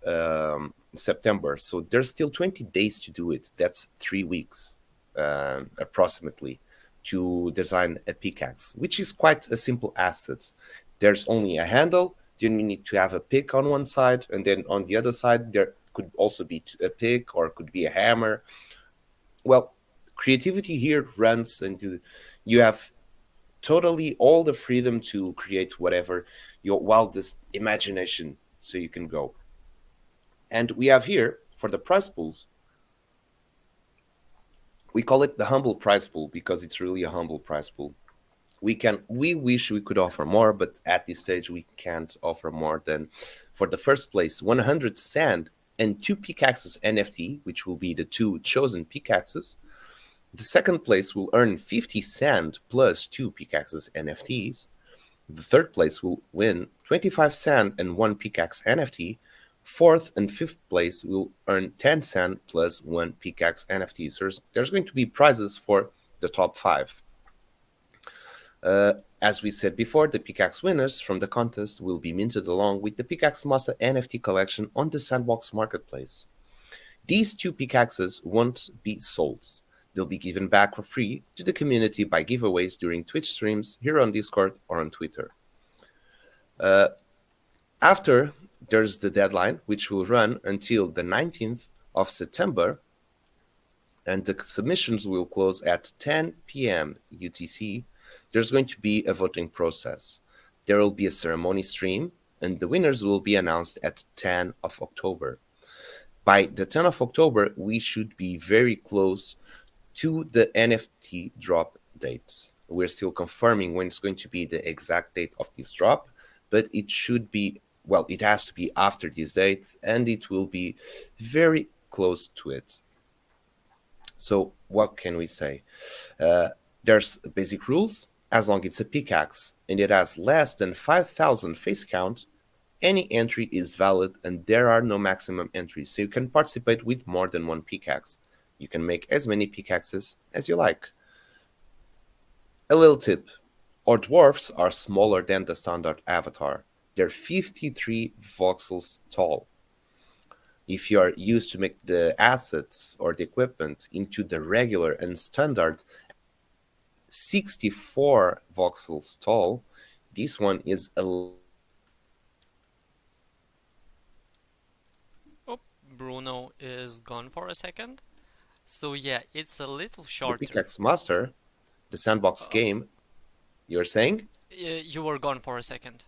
September. So there's still 20 days to do it. That's 3 weeks approximately to design a pickaxe, which is quite a simple asset. There's only a handle. Then you need to have a pick on one side, and then on the other side, could also be a pick or could be a hammer. Well, creativity here runs, and you have totally all the freedom to create whatever your wildest imagination so you can go. And we have here for the prize pools, we call it the humble prize pool because it's really a humble prize pool. We wish we could offer more, but at this stage we can't offer more than, for the first place, 100 sand and 2 pickaxes NFT, which will be the 2 chosen pickaxes. The second place will earn 50 sand plus 2 pickaxes NFTs. The third place will win 25 sand and 1 pickaxe NFT. Fourth and fifth place will earn 10 sand plus 1 pickaxe NFT. So there's going to be prizes for the top 5. As we said before, the pickaxe winners from the contest will be minted along with the Pickaxe Master NFT collection on the Sandbox marketplace. These 2 pickaxes won't be sold. They'll be given back for free to the community by giveaways during Twitch streams, here on Discord or on Twitter. After, there's the deadline, which will run until the 19th of September, and the submissions will close at 10 p.m. UTC. There's going to be a voting process. There will be a ceremony stream, and the winners will be announced at 10 of October. By the 10th of October, we should be very close to the NFT drop dates. We're still confirming when it's going to be the exact date of this drop, but it should be, well, it has to be after this date, and it will be very close to it. So what can we say? There's basic rules. As long as it's a pickaxe and it has less than 5,000 face count, any entry is valid and there are no maximum entries. So you can participate with more than 1 pickaxe. You can make as many pickaxes as you like. A little tip. Our dwarfs are smaller than the standard avatar. They're 53 voxels tall. If you are used to make the assets or the equipment into the regular and standard 64 voxels tall, this one is a... Oh, Bruno is gone for a second. So yeah, it's a little The shorter. Pickaxe Master, the Sandbox game, you're saying? You were gone for a second.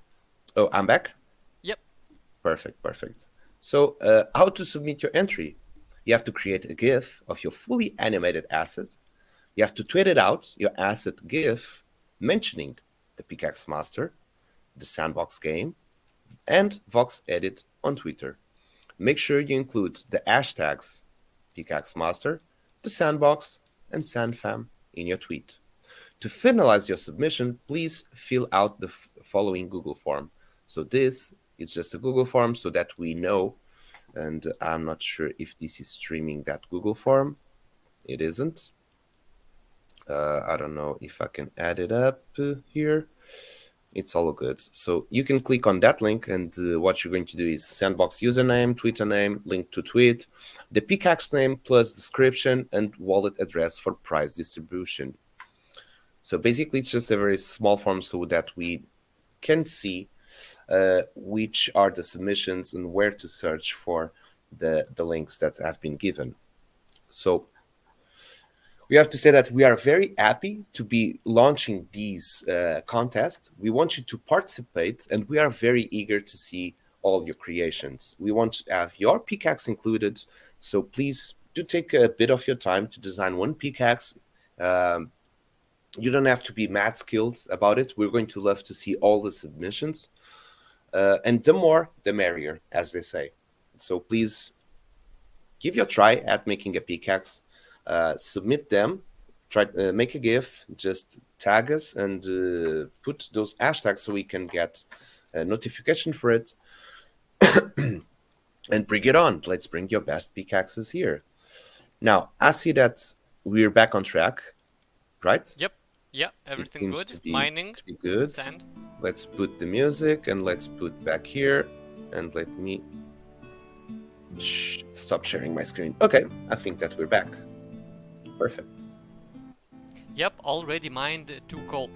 Oh, I'm back? Yep. Perfect. So, how to submit your entry? You have to create a GIF of your fully animated asset. You have to tweet it out, your asset GIF, mentioning the Pickaxe Master, the Sandbox game, and Vox Edit on Twitter. Make sure you include the hashtags Pickaxe Master, the Sandbox, and SandFam in your tweet. To finalize your submission, please fill out the following Google form. So this is just a Google form so that we know, and I'm not sure if this is streaming that Google form. It isn't. I don't know if I can add it up here. It's all good. So you can click on that link, and what you're going to do is Sandbox username, Twitter name, link to tweet, the pickaxe name plus description, and wallet address for prize distribution. So basically, it's just a very small form so that we can see which are the submissions and where to search for the links that have been given. So we have to say that we are very happy to be launching these contests. We want you to participate, and we are very eager to see all your creations. We want to have your pickaxe included, so please do take a bit of your time to design 1 pickaxe. You don't have to be mad skilled about it. We're going to love to see all the submissions. And the more, the merrier, as they say. So please give your try at making a pickaxe. Submit them, try make a GIF, just tag us and put those hashtags so we can get a notification for it. And bring it on. Let's bring your best pickaxes here. Now, I see that we're back on track, right? Yep. Yeah, everything good. To be Mining, good. sand. Let's put the music and let's put back here. And let me stop sharing my screen. Okay, I think that we're back. Perfect. Yep, already mined 2 coal.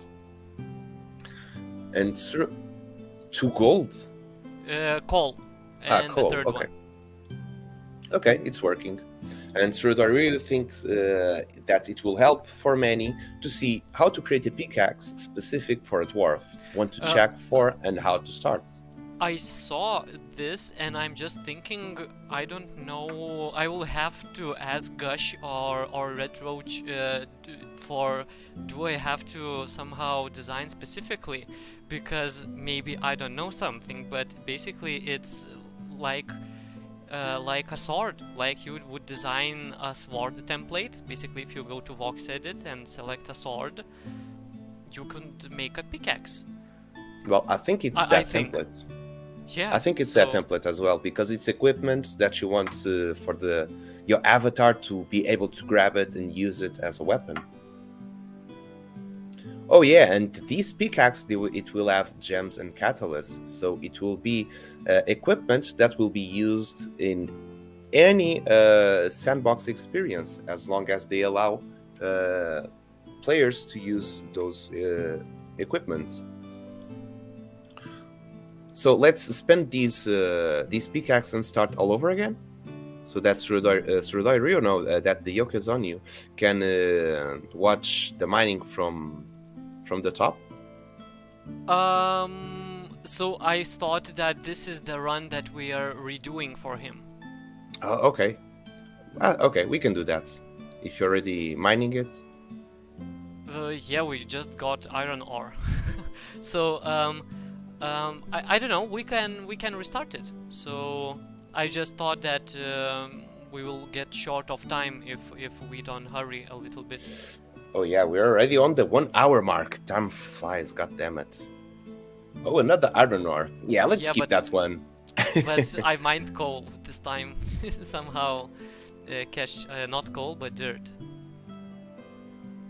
And 2 gold. Coal. And Coal. the third Okay. one. Okay, it's working. And Srudar really thinks that it will help for many to see how to create a pickaxe specific for a dwarf, what to Uh, check for, and how to start. I saw this and I'm just thinking, I don't know, I will have to ask Gush or Red Roach for do I have to somehow design specifically? Because maybe I don't know something, but basically it's like like a sword, like you would design a sword template. Basically, if you go to Vox Edit and select a sword, you could make a pickaxe. Well, I think it's I that think. template. Yeah. I think it's that So template as well because it's equipment that you want for your avatar to be able to grab it and use it as a weapon. Oh yeah, and these pickaxe it will have gems and catalysts, so it will be equipment that will be used in any sandbox experience as long as they allow players to use those equipment. So let's spend these pickaxe and start all over again. So that's Srudai Rio know that the Yokozonu can watch the mining from the top. so I thought that this is the run that we are redoing for him. Okay. Okay, we can do that. If you're already mining it. Yeah, we just got iron ore. So I don't know. We can restart it. So I just thought that we will get short of time if we don't hurry a little bit. Oh yeah, we're already on the 1 hour mark. Time flies, god damn it. Oh, another iron ore. Yeah, let's Yeah, keep but- that one. But I mined coal this time. Somehow catch not coal but dirt.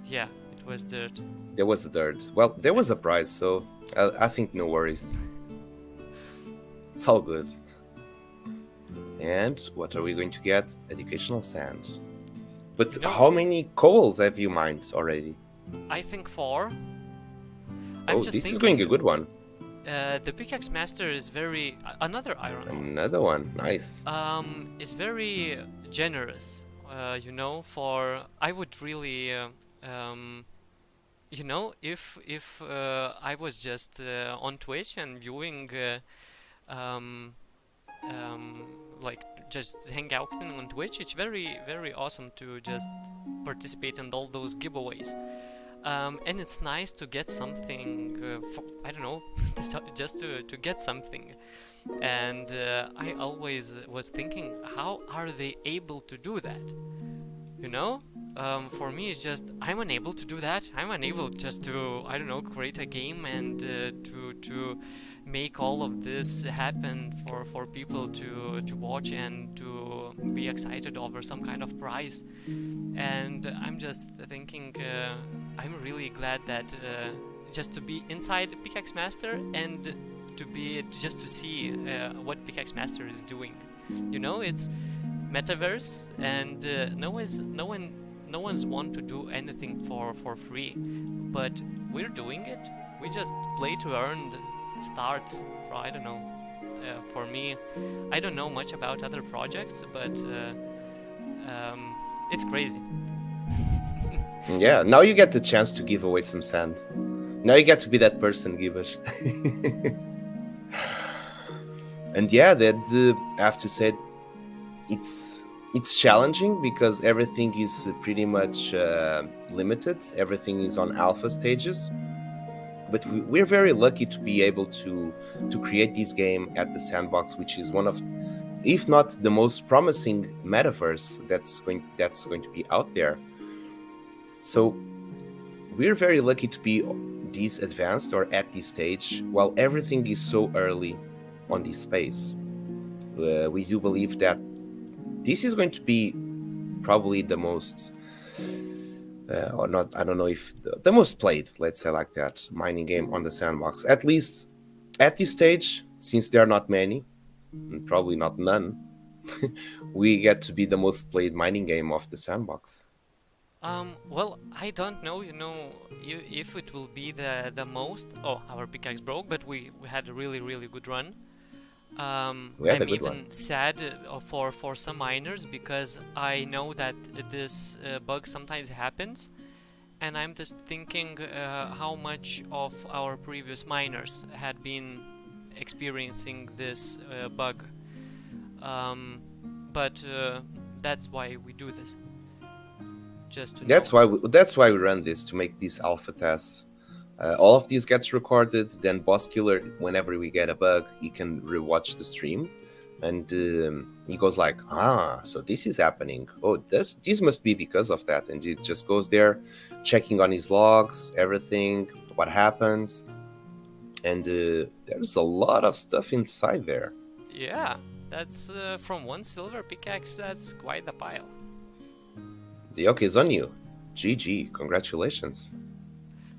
Yeah, it was dirt. There was a dirt. Well, there was a prize, so I think no worries. It's all good. And what are we going to get? Educational sand. But No. how many coals have you mined already? I think 4. Oh, this is going a good one. The Pickaxe Master is very another iron ore. Another one. Nice. Is very generous. You know, for I would really, you know, if I was just on Twitch and viewing, like just hang out on Twitch, it's very awesome to just participate in all those giveaways. And it's nice to get something, I don't know, just to get something. And I always was thinking, how are they able to do that? You know? For me, it's just, I'm unable to do that. I'm unable just to, I don't know, create a game and to make all of this happen for people to watch and to be excited over some kind of prize. And I'm just thinking, I'm really glad that just to be inside Pickaxe Master and to be just to see what Pickaxe Master is doing. You know, it's metaverse, and no one's want to do anything for free, but we're doing it. We just play to earn the start. For, I don't know. For me, I don't know much about other projects, but it's crazy. Yeah, now you get the chance to give away some sand. Now you get to be that person, Gibbous. And yeah, that I have to say, it's challenging because everything is pretty much limited. Everything is on alpha stages. But we're very lucky to be able to create this game at the Sandbox, which is one of, if not the most promising metaverse that's going to be out there. So we're very lucky to be this advanced or at this stage while everything is so early on this space. We do believe that this is going to be probably the most or not, I don't know if the most played, let's say like that, mining game on the Sandbox, at least at this stage, since there are not many and probably not none. We get to be the most played mining game of the Sandbox. Well, I don't know, you know, if it will be the most. Oh, our pickaxe broke, but we had a really good run. We had a I'm good even one. sad for some miners because I know that this bug sometimes happens, and I'm just thinking how much of our previous miners had been experiencing this bug. Um, but that's why we do this, just to know. That's why we run this, to make these alpha tests. All of these gets recorded. Then Boss Killer, whenever we get a bug, he can rewatch the stream, and he goes like, so this is happening. Oh, this must be because of that, and he just goes there, checking on his logs, everything, what happened, and there's a lot of stuff inside there. Yeah, that's from one silver pickaxe. That's quite a pile. The yoke is on you. GG, congratulations.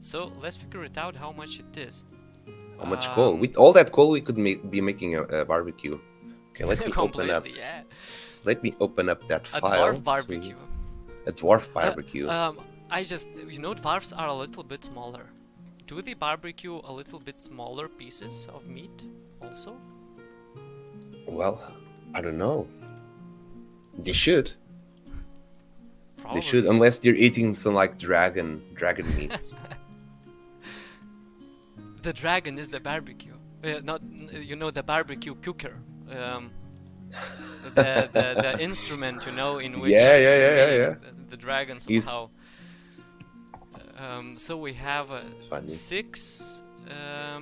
So let's figure it out how much it is. How much coal? With all that coal, we could be making a barbecue. Okay, let me open up. Completely, yeah. Let me open up that A file. dwarf barbecue. A dwarf barbecue. I just, dwarfs are a little bit smaller. Do they barbecue a little bit smaller pieces of meat also? Well, I don't know. They should. Probably. They should, unless they're eating some like dragon meat. The dragon is the barbecue. Not, the barbecue cooker. The instrument, in which Yeah. the dragon He's- somehow. So we have Funny. 6,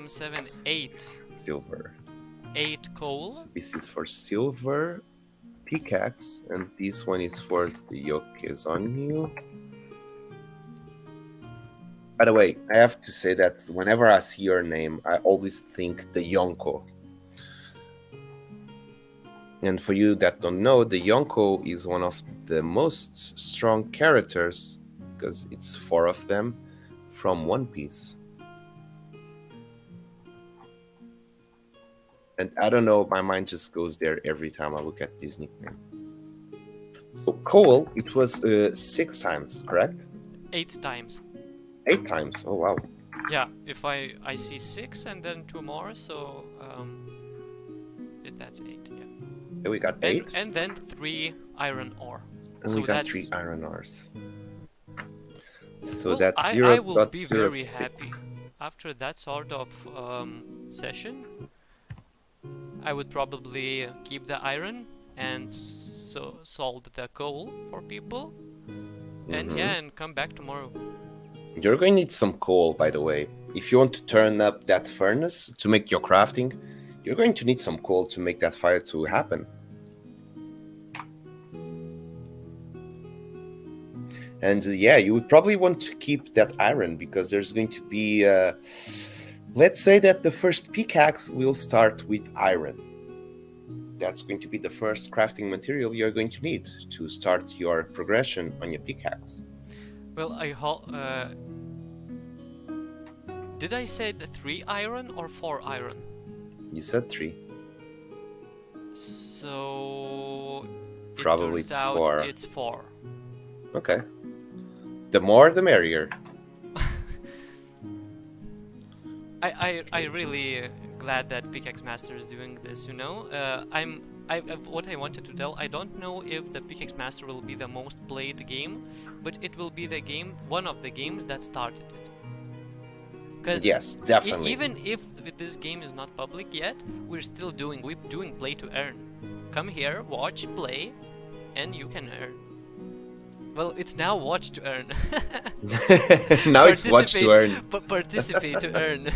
7, 8. Silver. 8 coal. This is for silver pickaxe, and this one is for the yoke is on you. By the way, I have to say that whenever I see your name, I always think the Yonko. And for you that don't know, the Yonko is one of the most strong characters, because it's 4 of them, from One Piece. And I don't know, my mind just goes there every time I look at this nickname. So coal, it was 6 times, correct? 8 times. 8 times, oh wow. Yeah, if I see 6 and then 2 more, so that's 8. Yeah. Okay, we got 8. And then 3 iron ore. And so we got that's 3 iron ores. So well, that's I will be 0.06. very happy after that sort of session. I would probably keep the iron and sold the coal for people, and and come back tomorrow. You're going to need some coal, by the way. If you want to turn up that furnace to make your crafting, you're going to need some coal to make that fire to happen. And you would probably want to keep that iron, because there's going to be, let's say that the first pickaxe will start with iron. That's going to be the first crafting material you're going to need to start your progression on your pickaxe. Well, did I say the 3 iron or 4 iron? You said 3. So Probably it turns it's out 4. it's 4. Okay. The more, the merrier. I really glad that Pickaxe Master is doing this. What I wanted to tell. I don't know if the Pickaxe Master will be the most played game, but it will be one of the games that started it. Because Yes, definitely. even if this game is not public yet, we're doing play to earn. Come here, watch, play, and you can earn. Well, it's now watch to earn. Now it's watch to earn. Participate to earn.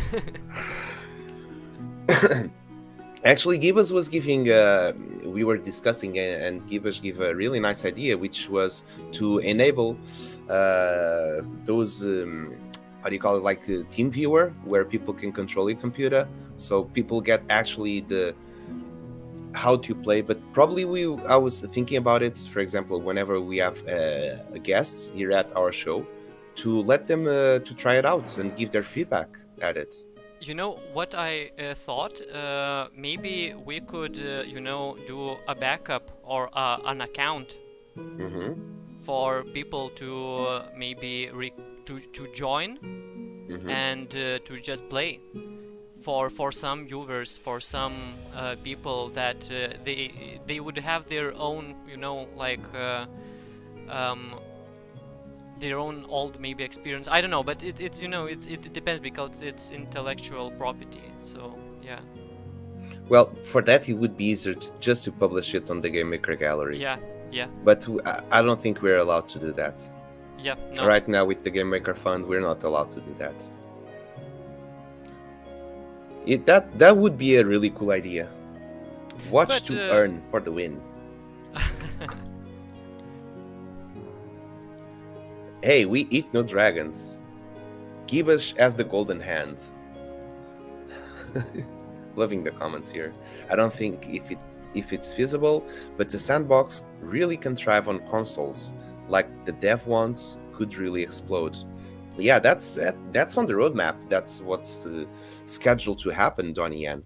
Actually, Gibbs was giving, we were discussing, and Gibbs gave a really nice idea, which was to enable those, how do you call it, like a team viewer, where people can control your computer. So people get actually how to play. But probably I was thinking about it, for example, whenever we have guests here at our show, to let them to try it out and give their feedback at it. You know what I thought? Maybe we could, do a backup or an account for people to maybe to join and to just play. for some viewers, for some people that they would have their own, um, their own old maybe experience. I don't know, but it's it depends because it's intellectual property. So yeah. Well, for that it would be easier just to publish it on the Game Maker Gallery. Yeah, yeah, But I don't think we're allowed to do that. yeah. No. Right now with the Game Maker Fund, we're not allowed to do that. That would be a really cool idea. Watch But, to earn for the win. Hey, we eat no dragons. Gibbous as the golden hand. Loving the comments here. I don't think if it's feasible, but the Sandbox really can thrive on consoles, like the dev ones could really explode. Yeah, that's on the roadmap. That's what's scheduled to happen, Donnie Yen.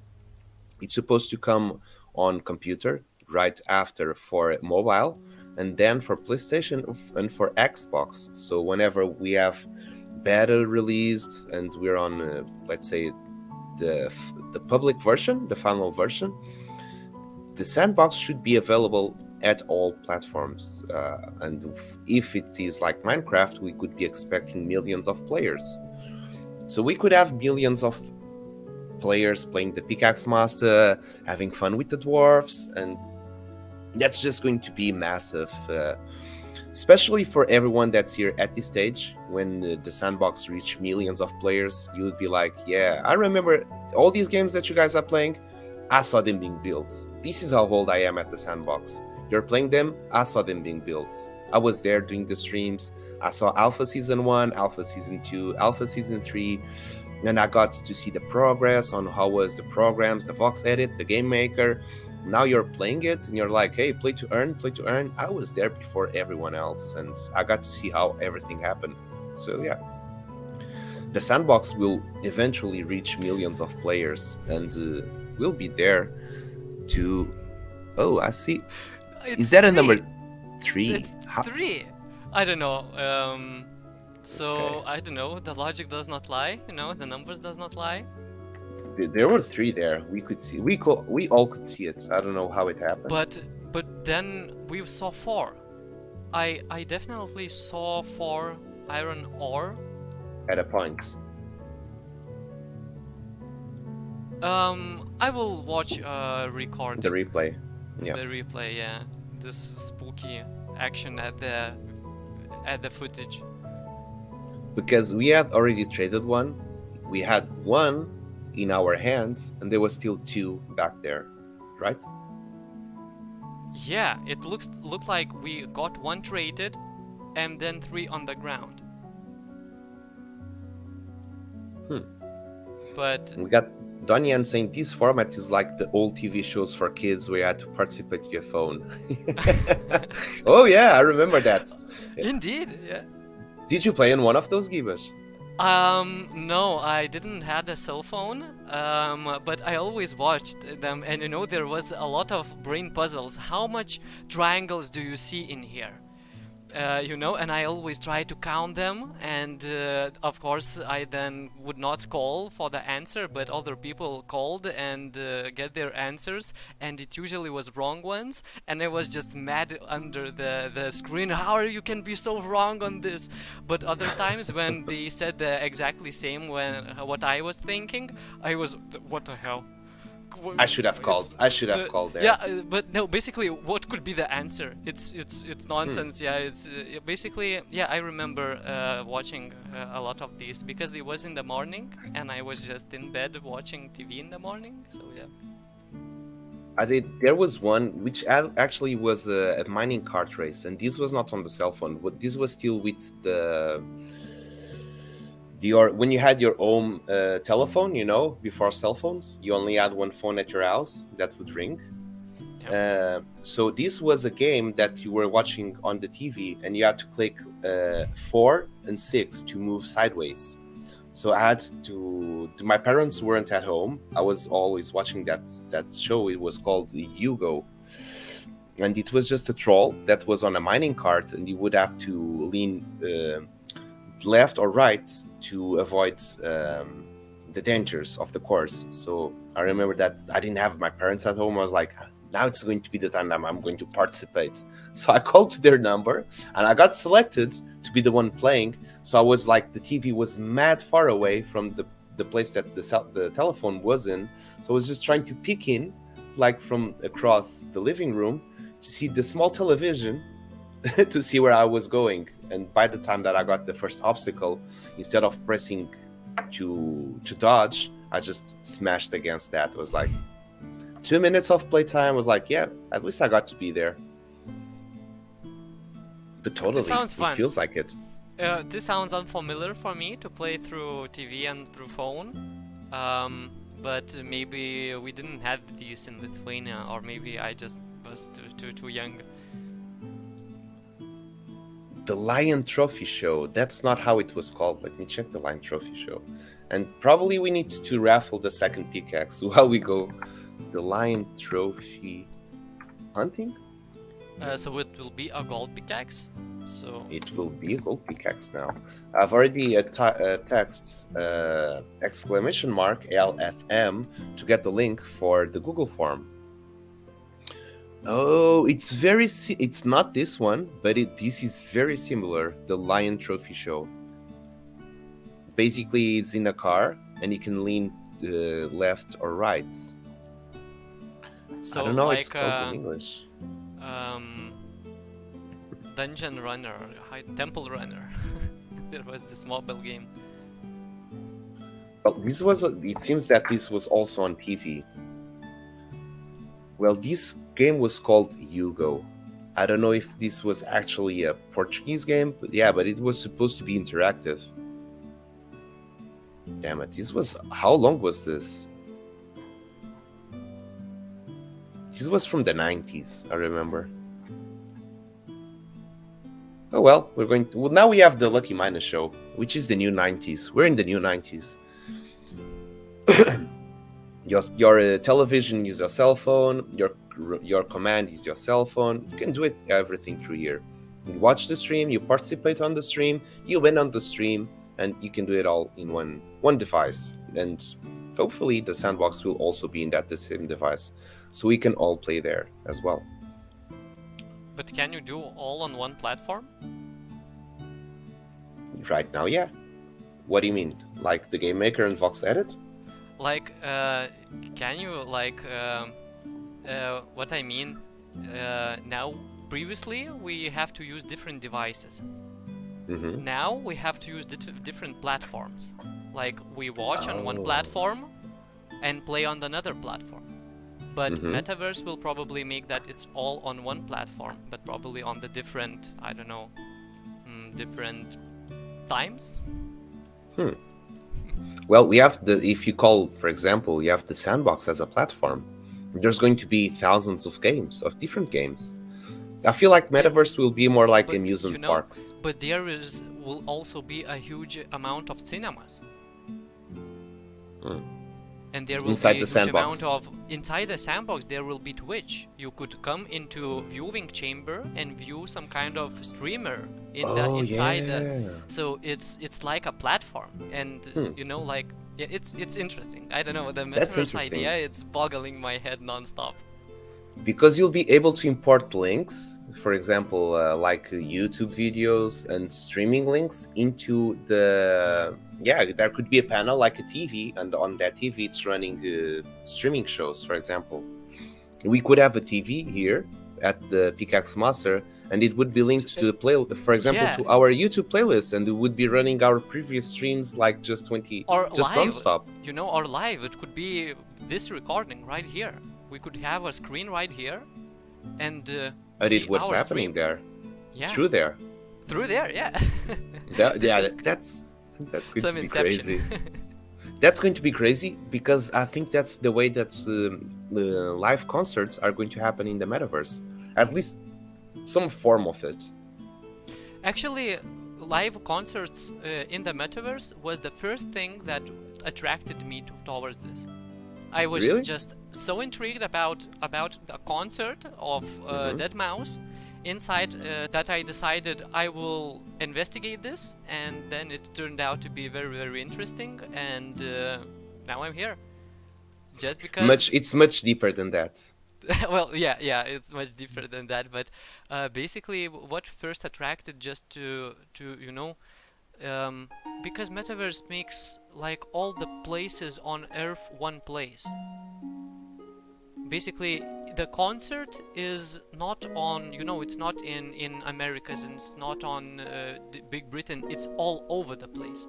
It's supposed to come on computer right after for mobile, and then for PlayStation and for Xbox. So whenever we have beta released and we're on, let's say, the public version, the final version, the Sandbox should be available at all platforms. And if it is like Minecraft, we could be expecting millions of players. So we could have millions of players playing the Pickaxe Master, having fun with the dwarves, and that's just going to be massive, especially for everyone that's here at this stage. When the Sandbox reach millions of players, you would be like, yeah, I remember all these games that you guys are playing. I saw them being built. This is how old I am at the Sandbox. You're playing them, I saw them being built. I was there doing the streams. I saw Alpha Season 1, Alpha Season 2, Alpha Season 3, and I got to see the progress on how was the programs, the Vox Edit, the Game Maker. Now you're playing it and you're like, hey, play to earn, play to earn. I was there before everyone else and I got to see how everything happened. So yeah, the Sandbox will eventually reach millions of players and we'll be there to... Oh, I see. Is that a number 3? It's 3. I don't know. So I don't know. The logic does not lie. The numbers does not lie. There were 3 there. We could see. We all could see it. I don't know how it happened. But then we saw 4. I definitely saw 4 iron ore. At a point. I will watch record The replay. Yeah. the replay. Yeah, this spooky action at the footage. Because we had already traded one. We had 1 in our hands, and there was still 2 back there, right? Yeah, it looked like we got 1 traded, and then 3 on the ground. But We got Donyan saying this format is like the old TV shows for kids where you had to participate with your phone. Oh yeah, I remember that. indeed, yeah. Did you play on one of those, Gibbous? No, I didn't have a cell phone, but I always watched them, and there was a lot of brain puzzles. How much triangles do you see in here? And I always try to count them, and of course I then would not call for the answer, but other people called and get their answers, and it usually was wrong ones, and I was just mad under the screen. How you can be so wrong on this? But other times when they said the exactly same what I was thinking, I was, what the hell? I should have called. I should have called there. Yeah, but no. Basically, what could be the answer? It's nonsense. Yeah, it's basically. Yeah, I remember watching a lot of these because it was in the morning, and I was just in bed watching TV in the morning. So yeah. There was one which actually was a mining cart race, and this was not on the cell phone, but this was still with when you had your own telephone, before cell phones, you only had one phone at your house that would ring. Yeah. So this was a game that you were watching on the TV, and you had to click 4 and 6 to move sideways. So I had to. My parents weren't at home. I was always watching that show. It was called Yugo, and it was just a troll that was on a mining cart, and you would have to lean left or right to avoid the dangers of the course. So I remember that I didn't have my parents at home. I was like, now it's going to be the time that I'm going to participate. So I called to their number and I got selected to be the one playing. So I was like, the TV was mad far away from the place that the telephone was in. So I was just trying to peek in, like from across the living room, to see the small television to see where I was going. And by the time that I got the first obstacle, instead of pressing to dodge, I just smashed against that. It was like 2 minutes of playtime. I was like, yeah, at least I got to be there. But totally, It sounds fun. it feels like it. This sounds unfamiliar for me to play through TV and through phone. But maybe we didn't have these in Lithuania, or maybe I just was too young. The Lion Trophy Show, that's not how it was called. Let me check the Lion Trophy Show. And probably we need to raffle the second pickaxe while we go. The Lion Trophy hunting? So it will be a gold pickaxe. So It will be a gold pickaxe now. I've already texted exclamation mark LFM to get the link for the Google form. Oh, it's it's not this one, but this is very similar. The Lion Trophy Show. Basically, it's in a car, and you can lean left or right. so I don't know like it's called in English. Dungeon Runner, Temple Runner. There was this mobile game. Well, this was. It seems that this was also on TV. Well, this game was called Yugo. I don't know if this was actually a Portuguese game, but yeah, but it was supposed to be interactive. Damn it, this was... How long was this? This was from the 90s, I remember. Oh well, we're going to... Well, now we have the Lucky Minus show, which is the new 90s. We're in the new 90s. Your television is your cell phone, your command is your cell phone. You can do everything through here. You watch the stream, you participate on the stream, you win on the stream, and you can do it all in one device. And hopefully the Sandbox will also be in the same device, so we can all play there as well. But can you do all on one platform? Right now, yeah. What do you mean? Like the Game Maker and Vox Edit? Like, can you, like, what I mean, now, previously, we have to use different devices. Mm-hmm. Now, we have to use different platforms. Like, we watch on one platform and play on another platform. But Metaverse will probably make that it's all on one platform, but probably on the different, I don't know, different times? Well, we have if you call, for example, you have the Sandbox as a platform, there's going to be thousands of games, of different games. I feel like Metaverse will be more like amusement parks. But there will also be a huge amount of cinemas. And there will Inside be a the huge Sandbox. amount of... Inside the Sandbox, there will be Twitch. You could come into viewing chamber and view some kind of streamer inside. So it's like a platform. And, you know, like, yeah, it's interesting. I don't know, the Metaverse idea, it's boggling my head non-stop. Because you'll be able to import links, for example, like YouTube videos and streaming links into the... Yeah, there could be a panel like a TV, and on that TV it's running streaming shows, for example. We could have a TV here at the Pickaxe Master, and it would be linked to the for example, to our YouTube playlist, and it would be running our previous streams like just non-stop. You know, or live, it could be this recording right here. We could have a screen right here, and see what's our happening stream. there. Yeah. Through there. Through there, yeah. That's going Some to be inception. crazy. That's going to be crazy because I think that's the way that the live concerts are going to happen in the Metaverse. At least some form of it. Actually, live concerts in the Metaverse was the first thing that attracted me towards this. I was just so intrigued about the concert of deadmau5 inside that I decided I will investigate this, and then it turned out to be very, very interesting, and now I'm here. Just Much because, it's much deeper than that. well, yeah, it's much deeper than that. But basically, what first attracted just to um, because metaverse makes like all the places on Earth one place. Basically, the concert is not on, it's not in Americas, and it's not on Big Britain. It's all over the place.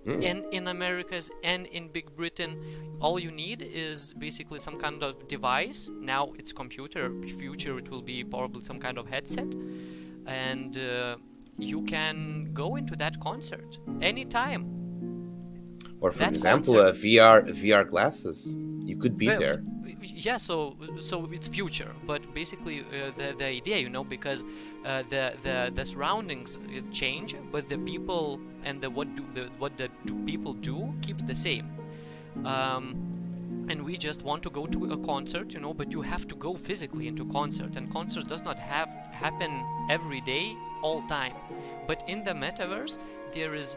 And in Americas and in Big Britain, all you need is basically some kind of device. Now it's computer. Future it will be probably some kind of headset, and you can go into that concert anytime. Or for That example, concert. VR glasses. You could be Well, there. yeah, so it's future, but basically the idea, because the surroundings change, but the people and what the people do keeps the same. And we just want to go to a concert, but you have to go physically into concert, and concert does not happen every day, all time. But in the metaverse, there is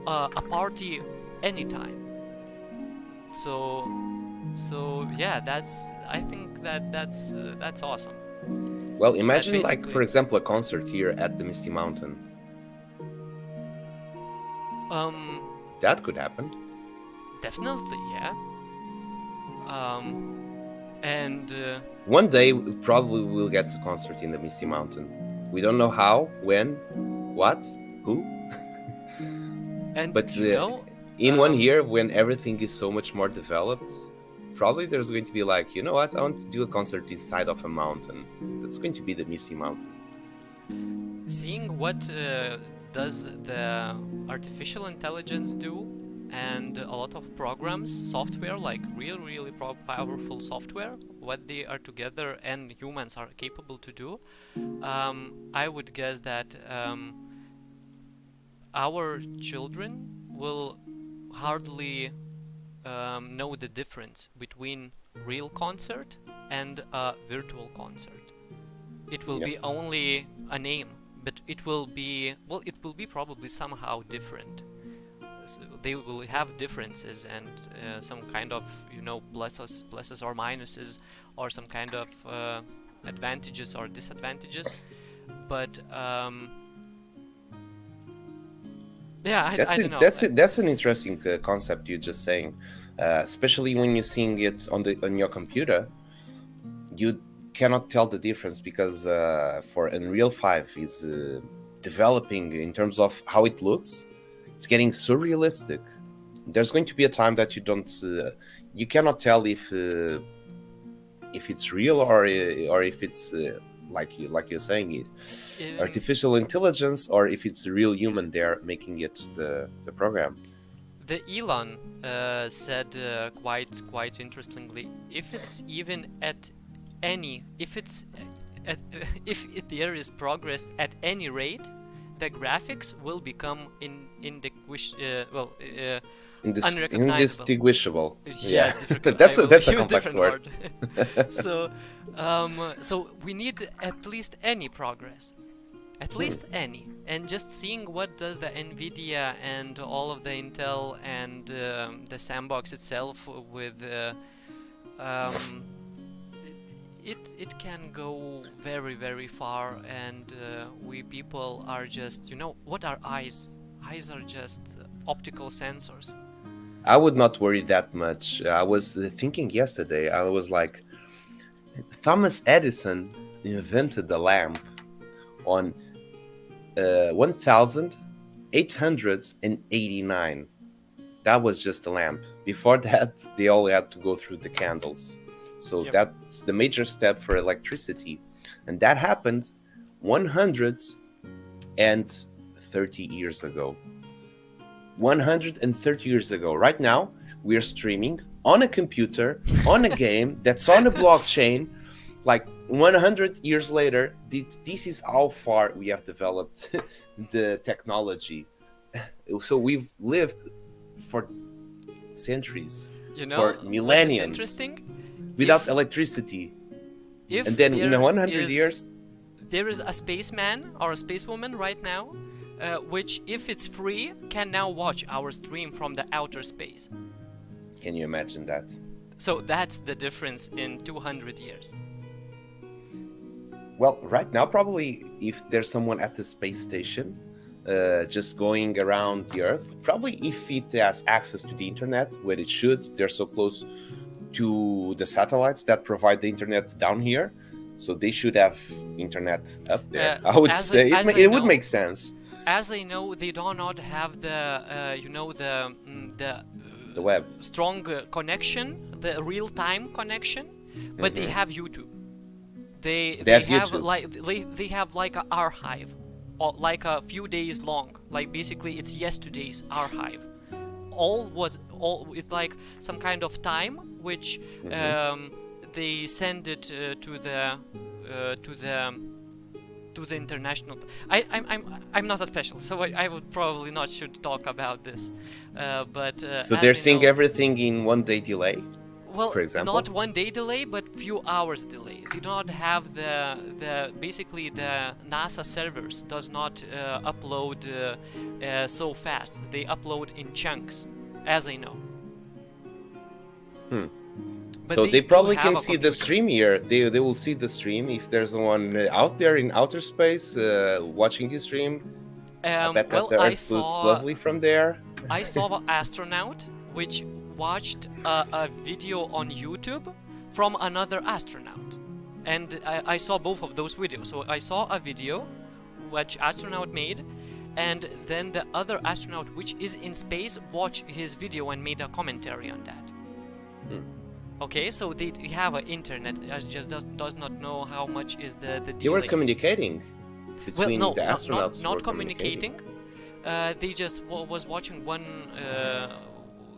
a party anytime. So yeah, I think that's awesome. Well, imagine like, for basically- example, a concert here at the Misty Mountain. Um, That could happen. definitely, yeah. And One day, we probably will get to concert in the Misty Mountain. We don't know how, when, what, who. and But in 1 year, when everything is so much more developed, probably there's going to be like, you know what? I want to do a concert inside of a mountain. That's going to be the Misty Mountain. seeing what does the artificial intelligence do, and a lot of programs, software, like really powerful software, what they are together and humans are capable to do, I would guess that our children will hardly know the difference between real concert and a virtual concert. It will Yeah. be only a name, but it will be probably somehow different. So they will have differences and some kind of pluses or minuses, or some kind of advantages or disadvantages. But yeah, I don't know. That's an interesting concept you're just saying, especially when you're seeing it on your computer. You cannot tell the difference because for Unreal 5 is developing in terms of how it looks. It's getting so realistic. There's going to be a time that you cannot tell if it's real or if it's like you're saying it, artificial intelligence, or if it's a real human there making it the program. The Elon said quite interestingly, if it's even at any, if there is progress at any rate, the graphics will become unrecognizable. Indistinguishable. Yeah, that's a use complex different word. So we need at least any progress, at least any, and just seeing what does the Nvidia and all of the Intel and the Sandbox itself with. It can go very far, and we people are just, what are eyes? Eyes are just optical sensors. I would not worry that much. I was thinking yesterday, I was like, Thomas Edison invented the lamp on 1889. That was just a lamp. Before that, they all had to go through the candles. So Yep. that's the major step for electricity. And that happened 130 years ago. 130 years ago. Right now, we are streaming on a computer, on a game that's on a blockchain. Like 100 years later, this is how far we have developed the technology. So we've lived for centuries, for What is millenniums, interesting? without electricity. If And then in there 100 is- years, there is a spaceman or a spacewoman right now, which, if it's free, can now watch our stream from the outer space. Can you imagine that? So that's the difference in 200 years. Well, right now, probably if there's someone at the space station just going around the Earth, probably if it has access to the internet, where it should, they're so close to the satellites that provide the internet down here, so they should have internet up there. I would say it would make sense. As I know, they do not have the The web. strong connection, the real-time connection, but they have YouTube. They have YouTube. they have like an archive, or like a few days long. Like basically, it's yesterday's archive. It's like some kind of time which they send it to the international. I'm not a specialist, so I would probably not should talk about this. But so they're seeing everything in 1 day delay. Well, for example? not 1 day delay, but few hours delay. They do not have the basically the NASA servers does not upload so fast. They upload in chunks, as I know. But So they probably can see the computer. stream here. They will see the stream if there's one out there in outer space watching his stream. I bet that the Earth flows slowly from there. I saw an astronaut which watched a video on YouTube from another astronaut, and I saw both of those videos. So I saw a video which astronaut made, and then the other astronaut which is in space watched his video and made a commentary on that. Okay, so they have an internet. I just does not know how much is the delay. They were communicating between well, no, the astronauts. not were communicating. They just was watching one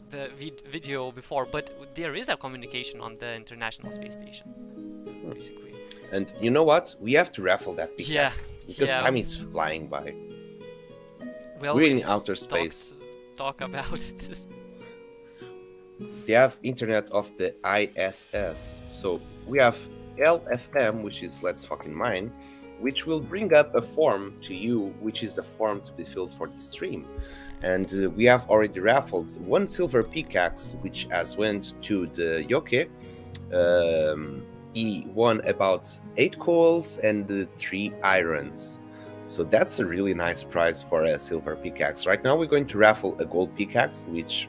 the video before, but there is a communication on the International Space Station, basically. And you know what? We have to raffle that pickaxe, Yeah, because yeah. time is flying by. Well, We're in we outer space. Talk about this. They have internet of the ISS. So we have LFM, which is Let's Fucking Mine, which will bring up a form to you, which is the form to be filled for the stream. And we have already raffled one silver pickaxe, which has went to the Yoke. He won about 8 coals and 3 irons. So that's a really nice prize for a silver pickaxe. Right now we're going to raffle a gold pickaxe, which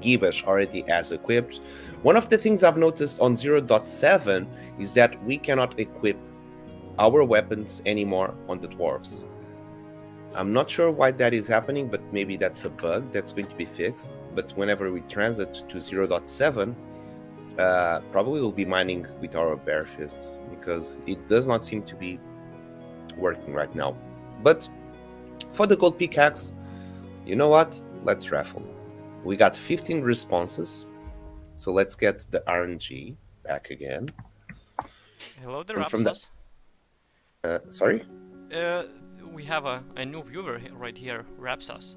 Gibesh already has equipped. One of the things I've noticed on 0.7 is that we cannot equip our weapons anymore on the dwarves. I'm not sure why that is happening, but maybe that's a bug that's going to be fixed. But whenever we transit to 0.7, probably we'll be mining with our bare fists, because it does not seem to be working right now. But for the gold pickaxe, you know what? Let's raffle. We got 15 responses, so let's get the RNG back again. Hello there, And from Rapsos. Sorry? We have a new viewer right here, Rapsos.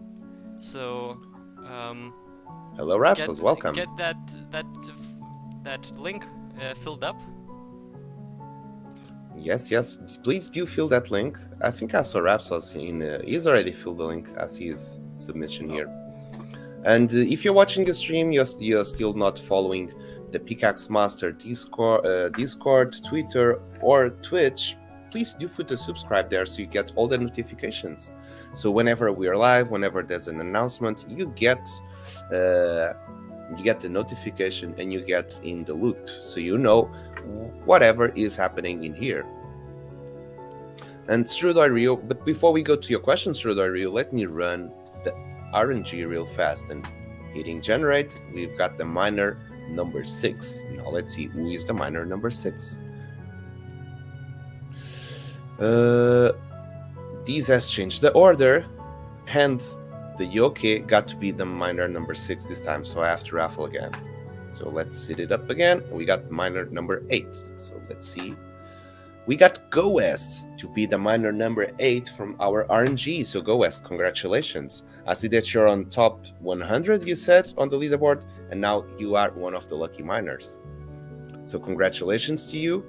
So Hello, Rapsos. Welcome. Get that link filled up. Yes. Please do fill that link. I think I saw Rapsos in. He's already filled the link. I see his submission here. And if you're watching the stream, you're still not following the Pickaxe Master Discord, Twitter, or Twitch, please do put a subscribe there so you get all the notifications. So whenever we are live, whenever there's an announcement, you get the notification and you get in the loop, so you know whatever is happening in here. And Rio, but before we go to your questions, Rio, let me run the RNG real fast. And hitting generate, we've got the miner number 6. Now let's see who is the miner number 6. These has changed the order, and the Yoke got to be the miner number 6 this time, so I have to raffle again. So let's set it up again. We got miner number 8. So let's see. We got Go West to be the miner number 8 from our RNG. So Go West, congratulations. I see that you're on top 100, you said, on the leaderboard, and now you are one of the lucky miners. So congratulations to you.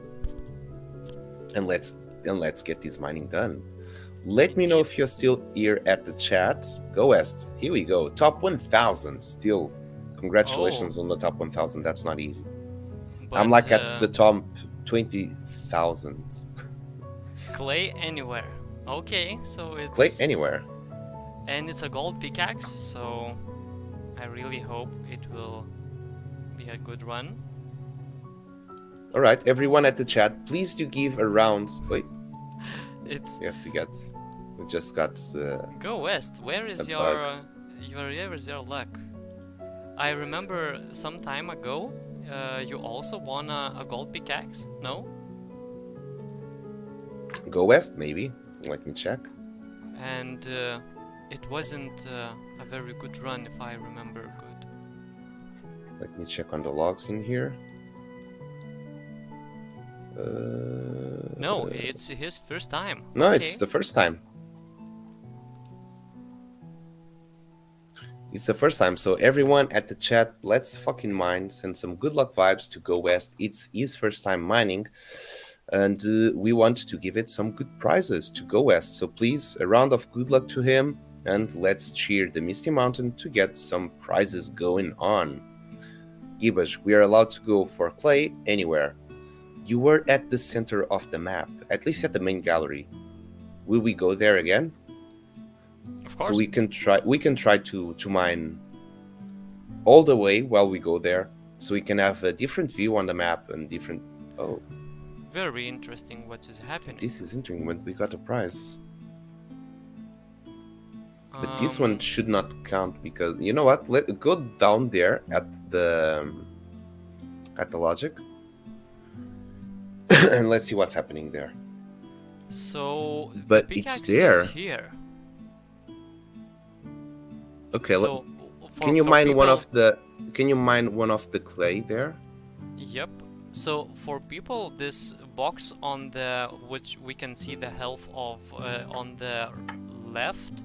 And let's get this mining done. Let me know if you're still here at the chat. Go West, here we go. Top 1000 still Congratulations Oh, on the top 1,000. That's not easy. I'm but like at the top 20,000. clay anywhere. Okay, so Clay it's anywhere. and it's a gold pickaxe, so I really hope it will be a good run. All right, everyone at the chat, please do give a round. Wait, It's we have to get. We just got. go west. Where is a your bug. where is your luck? I remember some time ago, you also won a gold pickaxe. No, Go west, maybe. Let me check. and it wasn't a very good run, if I remember good. Let me check on the logs in here. No, it's his first time. No, Okay. it's the first time. It's the first time. So everyone at the chat, let's fucking mine. Send some good luck vibes to Go West. It's his first time mining. And we want to give it some good prizes to Go West. So please, a round of good luck to him. And let's cheer the Misty Mountain to get some prizes going on. Gibbage, we are allowed to go for clay anywhere. You were at the center of the map, at least at the main gallery. Will we go there again? Of course. So we can try to mine all the way while we go there, so we can have a different view on the map and different. Oh, Very interesting what is happening. this is interesting. When we got a prize, but this one should not count because you know what? Let go down there at the logic, and let's see what's happening there. So But the it's pickaxe there. is here. Okay, So can you for mine one people- of the? Can you mine one of the clay there? Yep. So for people, this box on the which we can see the health of on the left,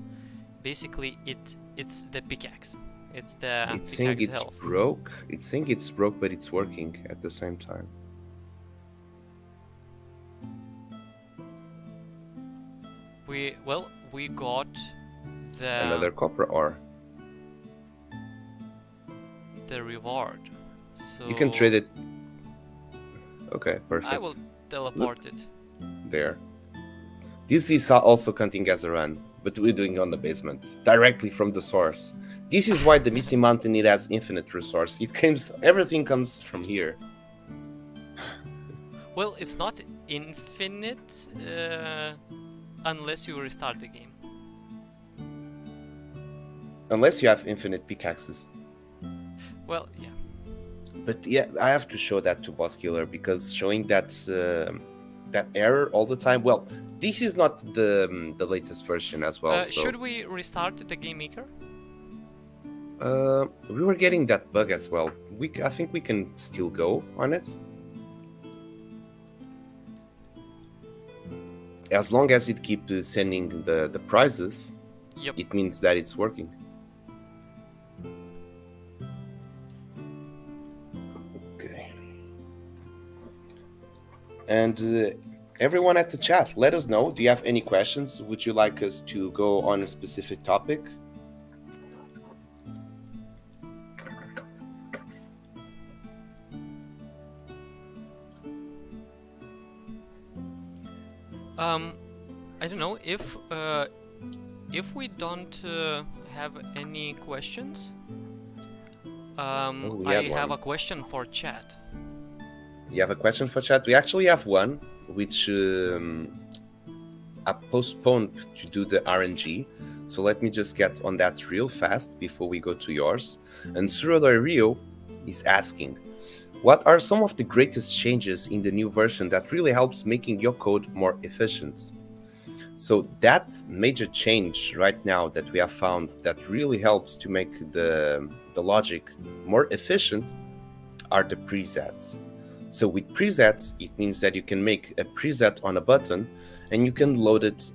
basically it's the pickaxe. It's the It's saying pickaxe it's health. broke. It's saying it's broke, but it's working at the same time. We got the Another copper ore. the reward. So You can trade it. Okay, perfect. I will teleport it. There. This is also counting as a run, but we're doing on the basement, directly from the source. This is why the Misty Mountain it has infinite resource. Everything comes from here. Well, it's not infinite unless you restart the game. Unless you have infinite pickaxes. Well, yeah. But yeah, I have to show that to Boss Killer because showing that that error all the time. Well, this is not the latest version as well. So. Should we restart the game maker? We were getting that bug as well. I think we can still go on it. As long as it keeps sending the prizes, Yep. it means that it's working. Okay. And everyone at the chat, let us know. Do you have any questions? Would you like us to go on a specific topic? I don't know if we don't have any questions. we I had have one. a question for chat. You have a question for chat? We actually have one, which I postponed to do the RNG. So let me just get on that real fast before we go to yours. And Surodoi Rio is asking, what are some of the greatest changes in the new version that really helps making your code more efficient? So that major change right now that we have found that really helps to make the logic more efficient are the presets. So with presets, it means that you can make a preset on a button and you can load it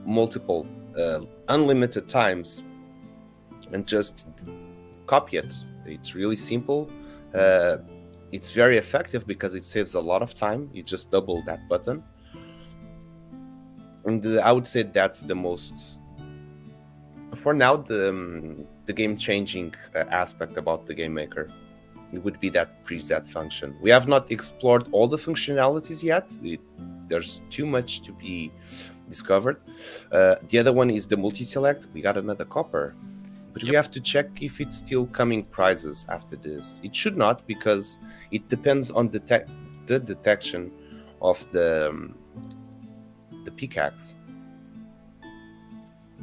multiple, unlimited times and just copy it. It's really simple. It's very effective because it saves a lot of time. You just double that button. And I would say that's the most For now, the game-changing aspect about the game maker, it would be that preset function. We have not explored all the functionalities yet. There's too much to be discovered. The other one is the multi-select. We got another copper, but we Yep. have to check if it's still coming prizes after this. It should not, because it depends on the detection of the pickaxe.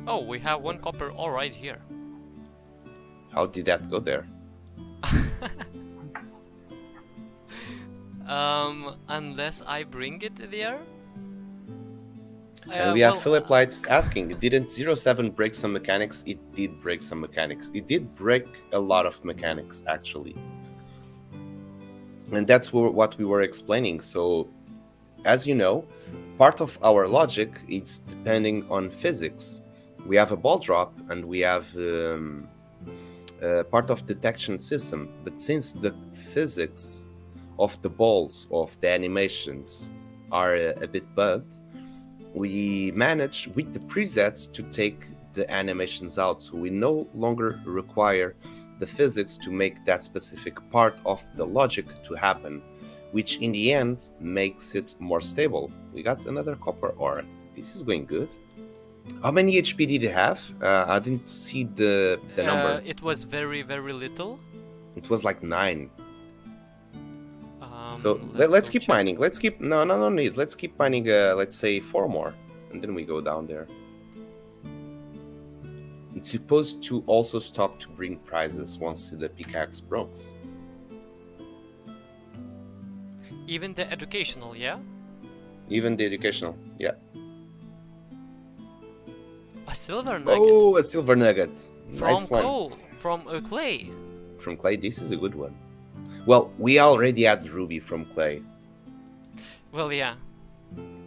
Oh, we have one copper all right here. How did that go there? Unless I bring it there. And we have well, Philip Lights asking, didn't 07 break some mechanics? It did break some mechanics. It did break a lot of mechanics, actually. And that's what we were explaining. So, as you know, part of our logic is depending on physics. We have a ball drop and we have part of detection system. But since the physics of the balls, of the animations, are a bit bugged, we manage with the presets to take the animations out, so we no longer require the physics to make that specific part of the logic to happen, which in the end makes it more stable. We got another copper ore. This is going good. How many HP did it have? I didn't see the number. it was very, very little. It was like 9. Um, So let's let's go keep check. mining. Let's keep no need. Let's keep mining. Let's say 4 more, and then we go down there. It's supposed to also stop to bring prizes once the pickaxe breaks. Even the educational, yeah? Even the educational, yeah. A silver nugget Oh, a silver nugget. from Nice one. coal, from clay. From clay. This is a good one. Well, we already had ruby from clay. Well, yeah,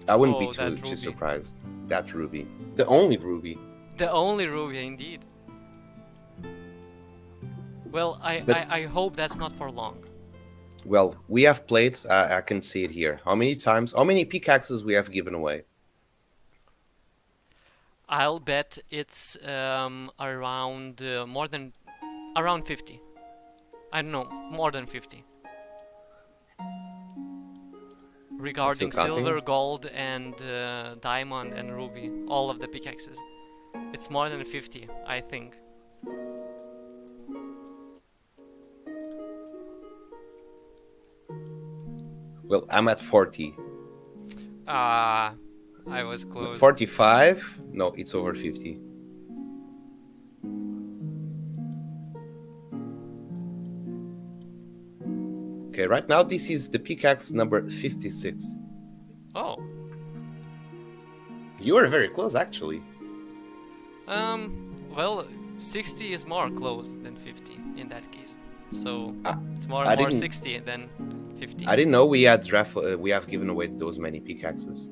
I wouldn't Oh, be that too ruby. surprised. That ruby, the only ruby. the only ruby indeed. Well, But- I hope that's not for long. Well, we have played. I can see it here. How many times? How many pickaxes we have given away? I'll bet it's around around 50. I don't know, more than 50. Regarding Still counting? silver, gold, and diamond and ruby, all of the pickaxes. It's more than 50, I think. Well, I'm at 40. Ah, I was close. 45? No, it's over 50. Okay, right now this is the pickaxe number 56. Oh, You were very close, actually. well, 60 is more close than 50 in that case. So it's I more didn't- 60 than 50. I didn't know we have given away those many pickaxes.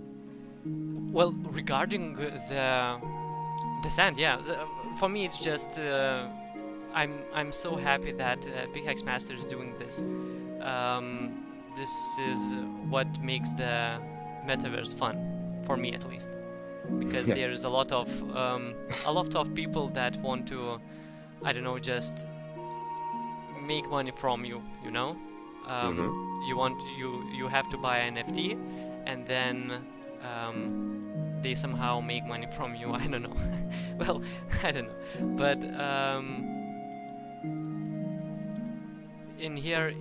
Well, regarding the sand, yeah. For me, it's just I'm so happy that Pickaxe Master is doing this. This is what makes the metaverse fun, for me at least, because Yeah. there's a lot of people that want to, I don't know, just make money from you. You know, you have to buy an NFT, and then they somehow make money from you. I don't know. Well, I don't know, but in here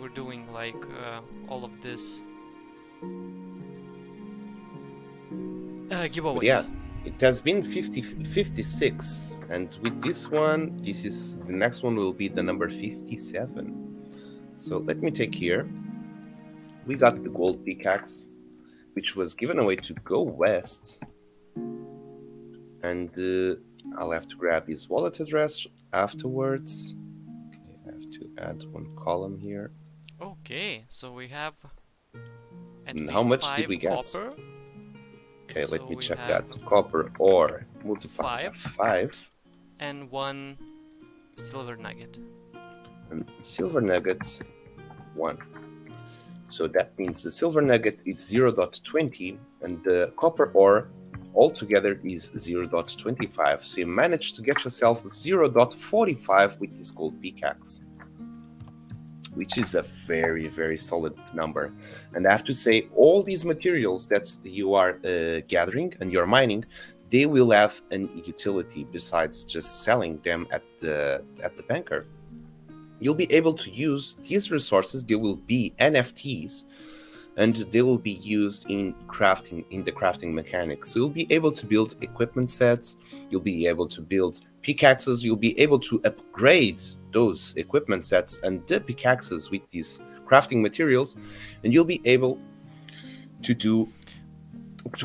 we're doing like all of this giveaways. Yeah, it has been 56, and with this one, the next one will be the number 57. So let me take here. We got the gold pickaxe, which was given away to Go West, and I'll have to grab his wallet address afterwards. I have to add one column here. Okay, so we have at And least how much 5 did we get? copper. Okay, So let me we check have that. Copper ore multiplied by 5. and 1 silver nugget. And silver nugget 1. So that means the silver nugget is 0.20 and the copper ore altogether is 0.25. So you managed to get yourself 0.45 with this gold pickaxe, which is a very, very solid number. And I have to say, all these materials that you are gathering and you're mining, they will have an utility besides just selling them at the banker. You'll be able to use these resources. They will be NFTs, and they will be used in crafting, in the crafting mechanics. So you'll be able to build equipment sets, you'll be able to build pickaxes, you'll be able to upgrade those equipment sets and the pickaxes with these crafting materials, and you'll be able to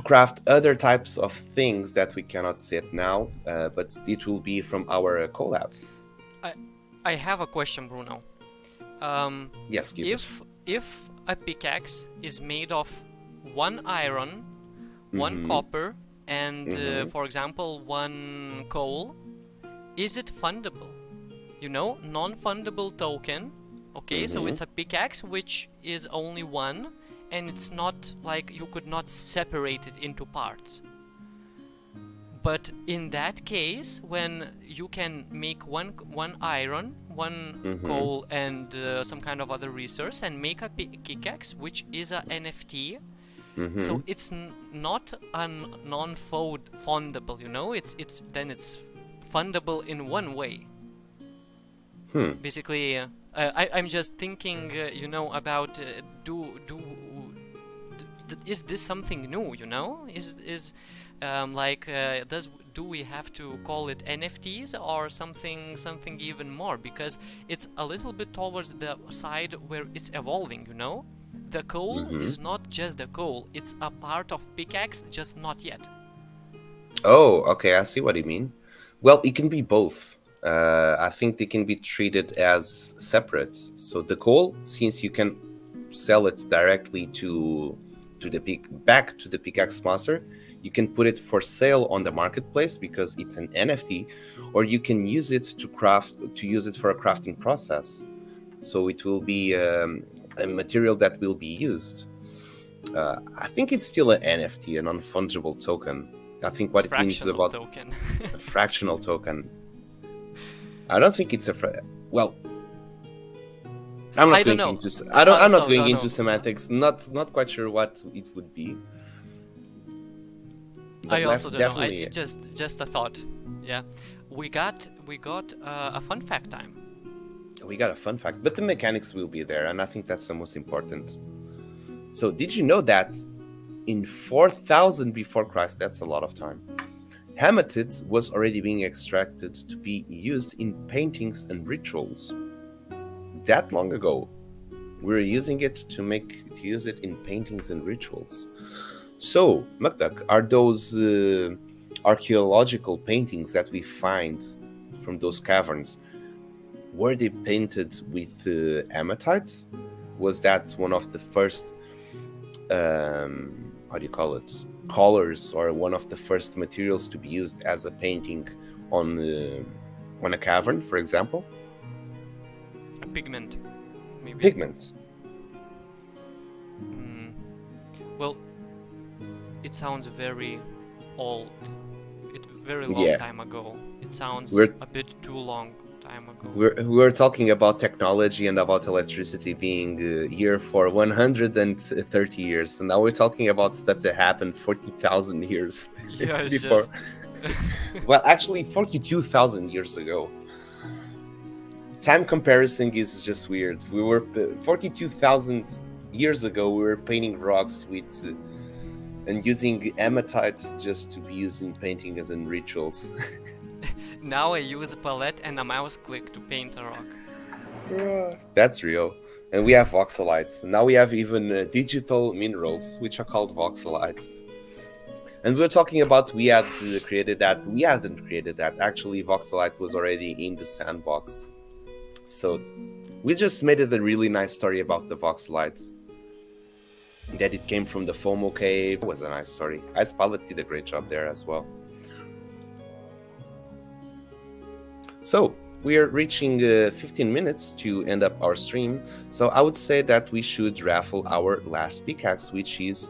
craft other types of things that we cannot see it now, but it will be from our collabs. I have a question, Bruno. Yes, Gilbert. If a pickaxe is made of 1 iron, 1 copper, and for example 1 coal, is it fundable? You know, non-fundable token. Okay, so it's a pickaxe which is only 1, and it's not like you could not separate it into parts. But in that case, when you can make one iron, 1 coal, and some kind of other resource, and make a pickaxe, which is a NFT, so it's not a non-fundable. You know, it's fundable in one way. Basically, I'm just thinking, you know, about is this something new? You know, do we have to call it NFTs or something even more? Because it's a little bit towards the side where it's evolving, you know? The coal is not just the coal, it's a part of pickaxe, just not yet. Oh, okay, I see what you mean. Well, it can be both. I think they can be treated as separate. So the coal, since you can sell it directly back to the Pickaxe Master, you can put it for sale on the marketplace because it's an NFT, or you can use it to use it for a crafting process. So it will be a material that will be used. I think it's still an NFT, a non-fungible token. I think what it means is about token. A fractional token. I don't think it's well. I'm not going into semantics. Not quite sure what it would be. But I also don't know. Just a thought. Yeah, we got a fun fact time. We got a fun fact, but the mechanics will be there, and I think that's the most important. So, did you know that in 4000 before Christ, that's a lot of time, hematite was already being extracted to be used in paintings and rituals? That long ago, we were using it to use it in paintings and rituals. So, Mukdak, are those archaeological paintings that we find from those caverns, were they painted with hematite? Was that one of the first, colors, or one of the first materials to be used as a painting on a cavern, for example? A pigment, maybe. Pigment. Well, it sounds very old. Very long time ago. It sounds a bit too long time ago. We're talking about technology and about electricity being here for 130 years, and now we're talking about stuff that happened 40,000 years before. Well, actually, 42,000 years ago. Time comparison is just weird. We were 42,000 years ago. We were painting rocks with and using hematite just to be used in painting as in rituals. Now I use a palette and a mouse click to paint a rock. That's real. And we have voxelites. Now we have even digital minerals, which are called voxelites. And we were talking about we had created that. We hadn't created that. Actually, voxelite was already in the Sandbox. So we just made it a really nice story about the voxelites. That it came from the FOMO cave. It was a nice story. Ice Pilot did a great job there as well. So, we are reaching 15 minutes to end up our stream. So I would say that we should raffle our last pickaxe, which is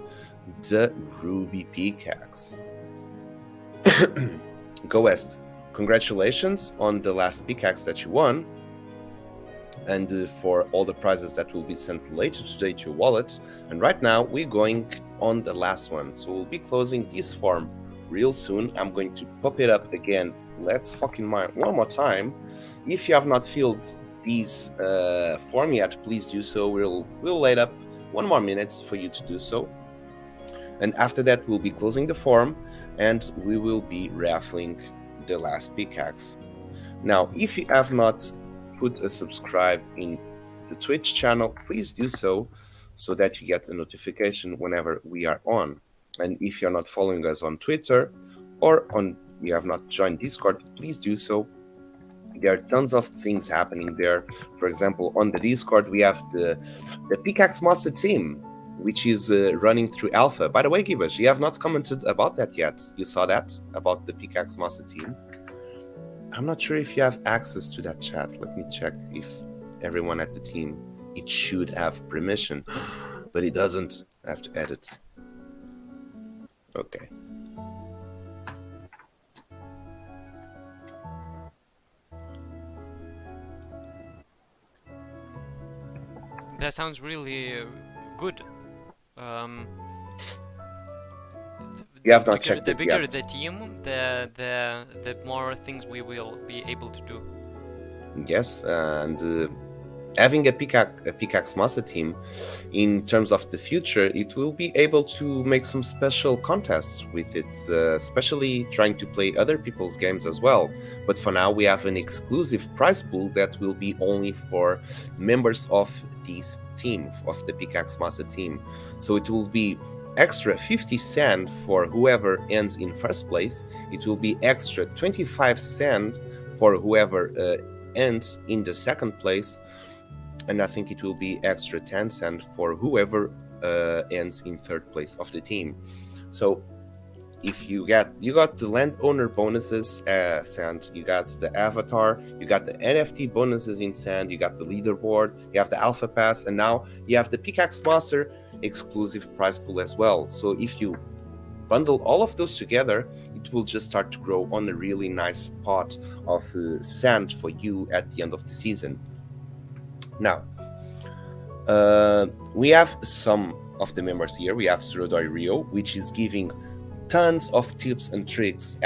the Ruby Pickaxe. Go West. Congratulations on the last pickaxe that you won, and for all the prizes that will be sent later today to your wallet. And right now we're going on the last one, so we'll be closing this form real soon. I'm going to pop it up again. Let's fucking mine one more time. If you have not filled this form yet, please do so. We'll wait up 1 more minute for you to do so, and after that we'll be closing the form and we will be raffling the last pickaxe. Now, if you have not put a subscribe in the Twitch channel, please do so, so that you get a notification whenever we are on. And if you're not following us on Twitter, or you have not joined Discord, please do so. There are tons of things happening there. For example, on the Discord we have the Pickaxe Master team, which is running through alpha. By the way, Gibbous, you have not commented about that yet. You saw that about the Pickaxe Master team? I'm not sure if you have access to that chat. Let me check if everyone at the team, it should have permission, but it doesn't. I have to edit. Okay. That sounds really good. You have not checked the it bigger yet. the team, the more things we will be able to do. Yes, and having a Pickaxe Master team, in terms of the future, it will be able to make some special contests with it, especially trying to play other people's games as well. But for now, we have an exclusive prize pool that will be only for members of this team, of the Pickaxe Master team. So it will be extra 50 cent for whoever ends in first place. It will be extra 25 cent for whoever ends in the second place, and I think it will be extra 10 cent for whoever ends in third place of the team. So if you got the landowner bonuses, Sand, you got the avatar, you got the NFT bonuses in Sand, you got the leaderboard, you have the alpha pass, and now you have the Pickaxe Master exclusive prize pool as well. So if you bundle all of those together, it will just start to grow on a really nice pot of sand for you at the end of the season. Now, we have some of the members here. We have Surodoi Rio, which is giving tons of tips and tricks.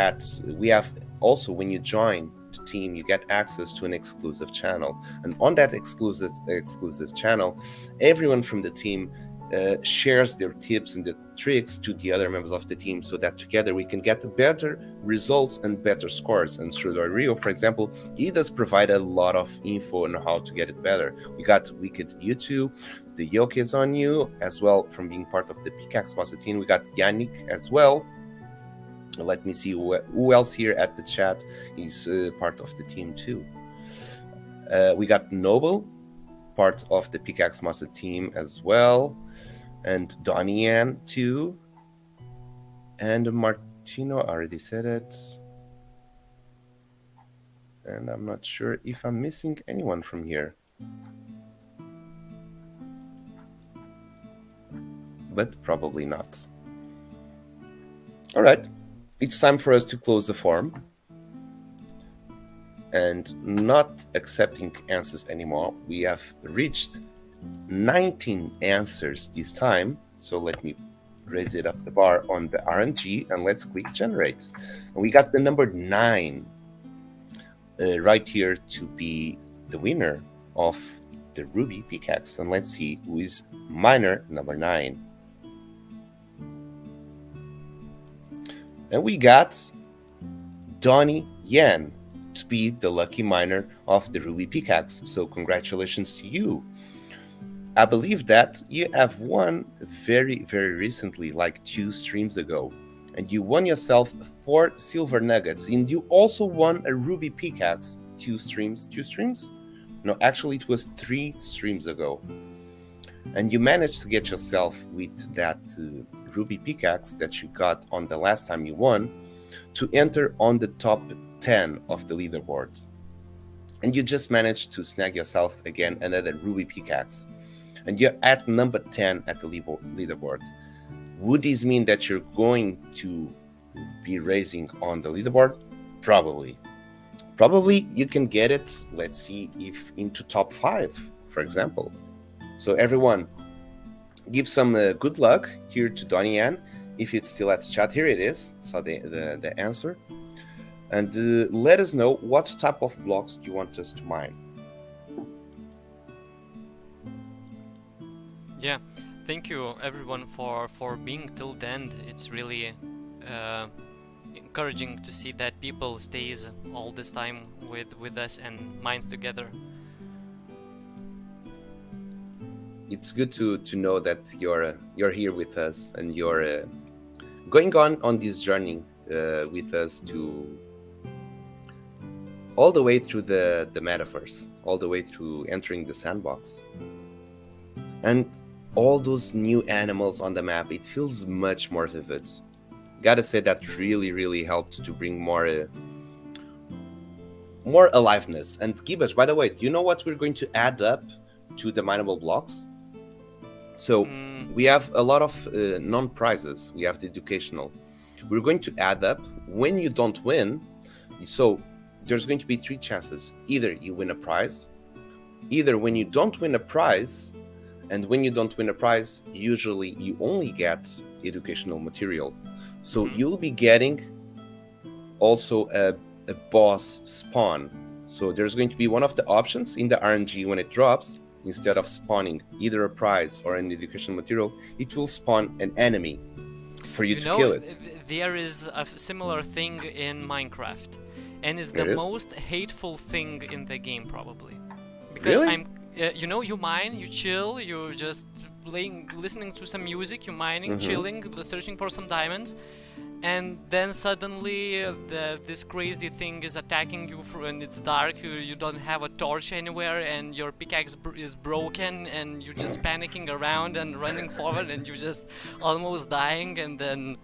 We have also, when you join the team, you get access to an exclusive channel, and on that exclusive channel, everyone from the team shares their tips and the tricks to the other members of the team, so that together we can get better results and better scores. And Shrudor Rio, for example, he does provide a lot of info on how to get it better. We got Wicked YouTube, the Yoke is on you as well from being part of the Pickaxe Master team. We got Yannick as well. Let me see who else here at the chat is part of the team too. We got Noble, part of the Pickaxe Master team as well, and Donnie Ann too, and Martino, I already said it, and I'm not sure if I'm missing anyone from here, but probably not. All right, it's time for us to close the form and not accepting answers anymore. We have reached 19 answers this time, so let me raise it up the bar on the RNG and let's click generate. And we got the number 9 right here to be the winner of the Ruby Pickaxe. And let's see who is miner number 9. And we got Donnie Yan to be the lucky miner of the Ruby Pickaxe. So congratulations to you. I believe that you have won very, very recently, like 2 streams ago. And you won yourself 4 silver nuggets. And you also won a Ruby Pickaxe 2 streams? No, actually it was 3 streams ago. And you managed to get yourself with that Ruby Pickaxe that you got on the last time you won to enter on the top 10 of the leaderboard. And you just managed to snag yourself again another Ruby Pickaxe. And you're at number 10 at the leaderboard. Would this mean that you're going to be raising on the leaderboard? Probably. Probably you can get it, let's see, if into top 5, for example. So everyone, give some good luck here to Donnie Yan, if it's still at the chat. Here it is, so the answer. And let us know what type of blocks do you want us to mine. Yeah, thank you everyone for being till the end. It's really encouraging to see that people stays all this time with us and mines together. It's good to know that you're here with us and you're going on this journey with us to all the way through the metaverse, all the way through entering the sandbox. And all those new animals on the map, it feels much more vivid. Gotta say that really helped to bring more aliveness. And Gibbage, by the way, do you know what we're going to add up to the mineable blocks? So we have a lot of non-prizes. We have the educational. We're going to add up when you don't win. So there's going to be 3 chances. Either you win a prize, either when you don't win a prize, and when you don't win a prize, usually you only get educational material. So you'll be getting also a boss spawn. So there's going to be one of the options in the RNG when it drops. Instead of spawning either a prize or an educational material, it will spawn an enemy for you to kill it. There is a similar thing in Minecraft, and it's the most hateful thing in the game probably. Because Really? You mine, you chill, you're just listening to some music, you're mining, chilling, searching for some diamonds, and then suddenly this crazy thing is attacking you and it's dark, you don't have a torch anywhere, and your pickaxe is broken, and you're just panicking around and running forward, and you're just almost dying, and then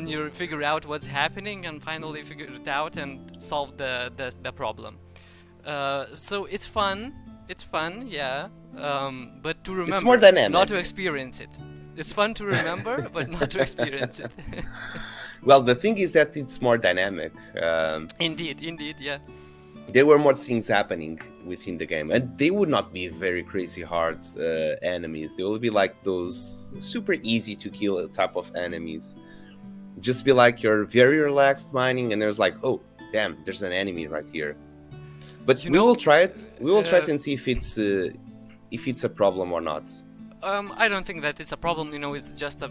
you figure out what's happening and finally figure it out and solve the problem. So it's fun, yeah, but to remember, It's more dynamic. not to experience it. It's fun to remember, but not to experience it. Well, the thing is that it's more dynamic. Indeed, yeah. There were more things happening within the game, and they would not be very crazy hard enemies. They will be like those super easy to kill type of enemies. Just be like you're very relaxed mining, and there's like, oh, damn, there's an enemy right here. But we will try it. We will try it and see if it's a problem or not. I don't think that it's a problem. It's just a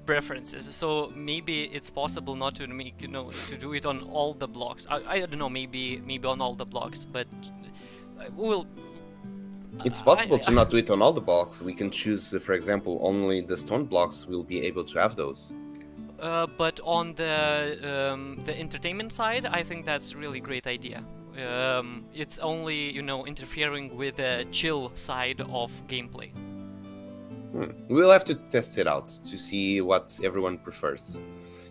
preferences. So maybe it's possible not to make to do it on all the blocks. I don't know. Maybe on all the blocks, but we'll. It's possible to not do it on all the blocks. We can choose, for example, only the stone blocks will be able to have those. But on the entertainment side, I think that's a really great idea. It's only interfering with the chill side of gameplay. We'll have to test it out to see what everyone prefers.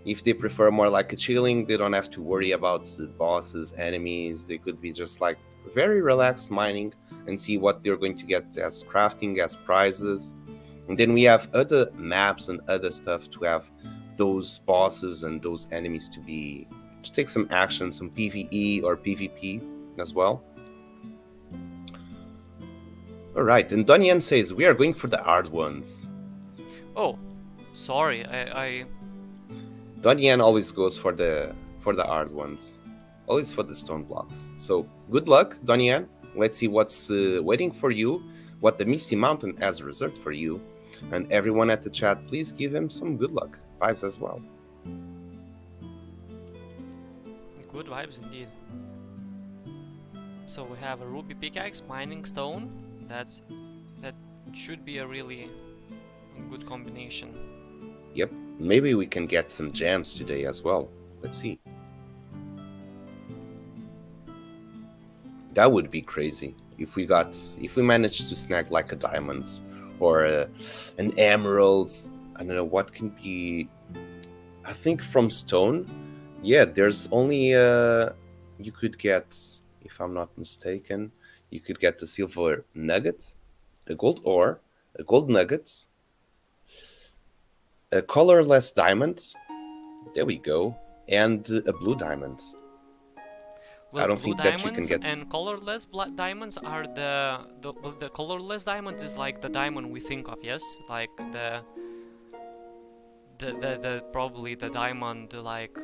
If they prefer more like a chilling, they don't have to worry about the bosses, enemies. They could be just like very relaxed mining and see what they're going to get as crafting, as prizes. And then we have other maps and other stuff to have those bosses and those enemies to take some action, some PvE or PvP as well. Alright, and Donyan says we are going for the hard ones. Oh, sorry, I Donyan always goes for the hard ones. Always for the stone blocks. So good luck, Donyan. Let's see what's waiting for you, what the Misty Mountain has reserved for you. And everyone at the chat, please give him some good luck vibes as well. Good vibes indeed. So we have a ruby pickaxe, mining stone. That should be a really good combination. Yep, maybe we can get some gems today as well. Let's see. That would be crazy if we managed to snag like a diamond or an emerald. I don't know what can be. I think from stone. Yeah, there's only you could get, if I'm not mistaken, you could get a silver nugget, a gold ore, a gold nugget, a colorless diamond, There we go. And a blue diamond. Well, I don't blue think that you can diamonds get... and colorless diamonds are the colorless diamond is like the diamond we think of, yes, like the probably the diamond like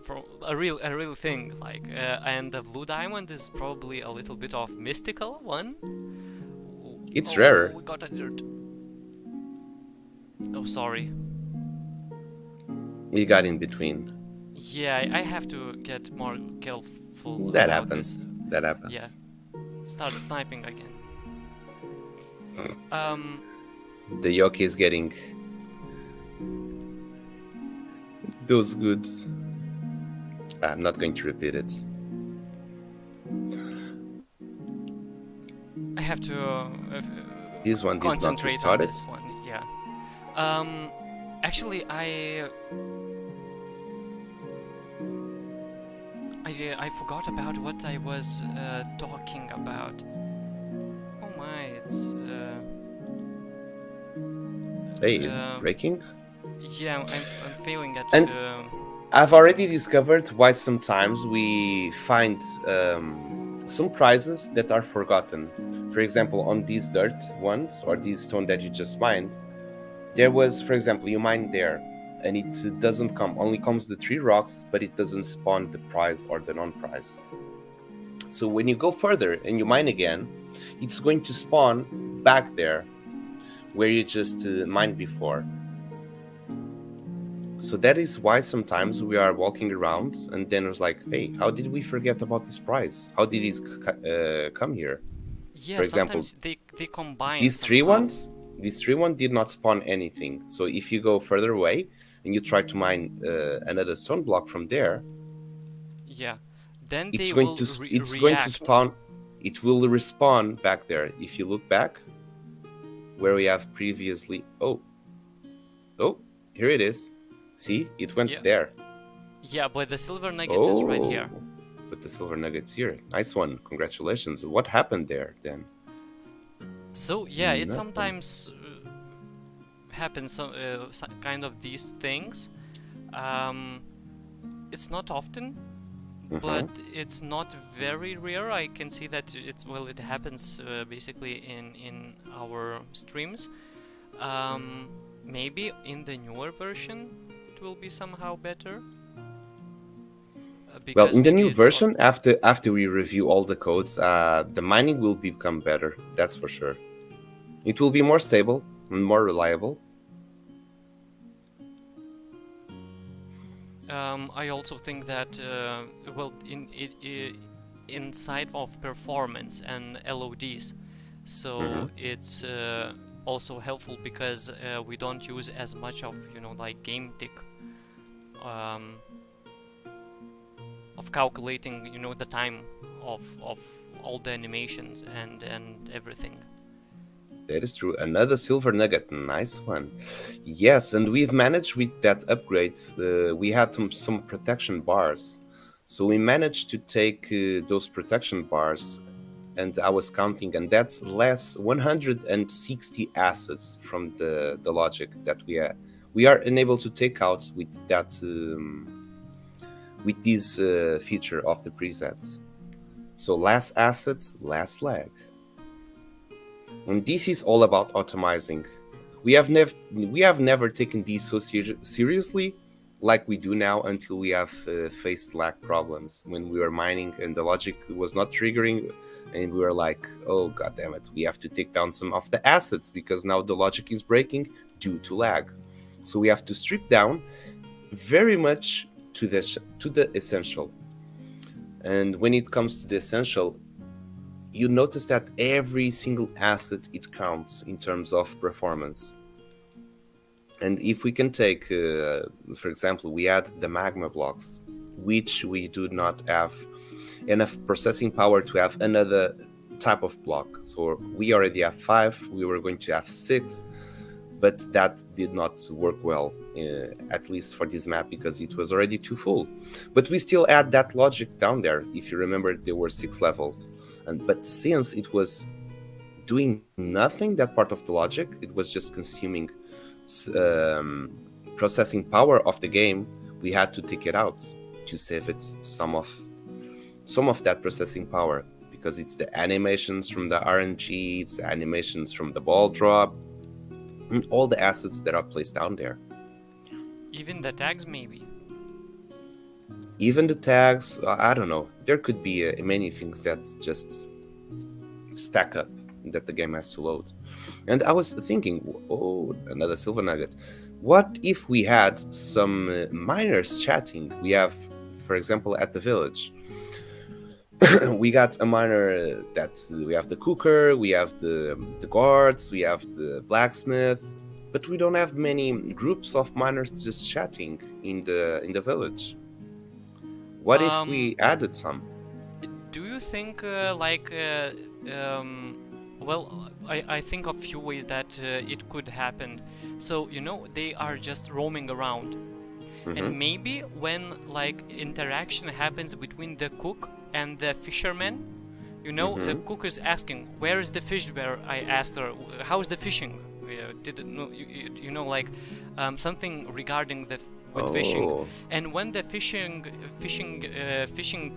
from a real thing, like and the blue diamond is probably a little bit of mystical one. It's Oh, rarer. we got a dirt. Oh, sorry. We got in between. Yeah, I have to get more careful That about happens. this. That happens. Yeah. Start sniping again. The yoke is getting those goods. I'm not going to repeat it. I have to This one did not concentrate restart on it. this one. Yeah. Actually, I forgot about what I was talking about. Oh my, it's Hey, is it breaking? yeah, I'm failing at And I've already discovered why sometimes we find some prizes that are forgotten. For example, on these dirt ones or these stone that you just mined, there was, for example, you mine there, and it doesn't come, only comes the 3 rocks, but it doesn't spawn the prize or the non-prize. So when you go further and you mine again, it's going to spawn back there where you just mined before. So that is why sometimes we are walking around and then it's like, hey, how did we forget about this prize? How did it come here? yeah, For example, sometimes they combine these 3 somehow. ones, these 3 ones did not spawn anything. So if you go further away and you try to mine another stone block from there, Yeah, then it's they going will to it's react. going to spawn. It will respawn back there. If you look back, where we have previously, oh, here it is. See, it went Yeah. there. Yeah, but the silver nugget is right here. But the silver nuggets here. Nice one. Congratulations. What happened there then? So yeah, it Nothing. sometimes happens. Kind of these things. It's not often, but it's not very rare. I can see that it happens basically in our streams. Maybe in the newer version it will be somehow better. Well, in the maybe new it's version, after we review all the codes, the mining will become better. That's for sure. It will be more stable and more reliable. I also think that well, inside of performance and LODs, so it's also helpful because we don't use as much of like game tick of calculating the time of all the animations and everything. That is true. Another silver nugget. Nice one. Yes, and we've managed with that upgrade. We had some protection bars. So we managed to take those protection bars, and I was counting, and that's less 160 assets from the logic that we are unable to take out with that with this feature of the presets. So less assets, less lag. And this is all about optimizing. We have never taken these so seriously like we do now until we have faced lag problems when we were mining and the logic was not triggering, and we were like, oh god damn it, we have to take down some of the assets because now the logic is breaking due to lag. So we have to strip down very much to the essential. And when it comes to the essential, you notice that every single asset, it counts in terms of performance. And if we can take, for example, we add the magma blocks, which we do not have enough processing power to have another type of block. So we already have 5, we were going to have 6, but that did not work well, at least for this map, because it was already too full. But we still add that logic down there. If you remember, there were 6 levels. But since it was doing nothing, that part of the logic, it was just consuming processing power of the game, we had to take it out to save it some of that processing power, because it's the animations from the RNG, it's the animations from the ball drop, and all the assets that are placed down there. Even the tags, maybe. Even the tags, I don't know. There could be many things that just stack up that the game has to load. And I was thinking, oh, another silver nugget. What if we had some miners chatting? We have, for example, at the village, we got a miner that we have the cooker, we have the guards, we have the blacksmith, but we don't have many groups of miners just chatting in the village. What if we added some? Do you think well, I think of few ways that it could happen. So they are just roaming around, and maybe when like interaction happens between the cook and the fisherman, the cook is asking, "Where is the fish?" Where I asked her, "How's the fishing?" Didn't know, like something regarding the with fishing. And when the fishing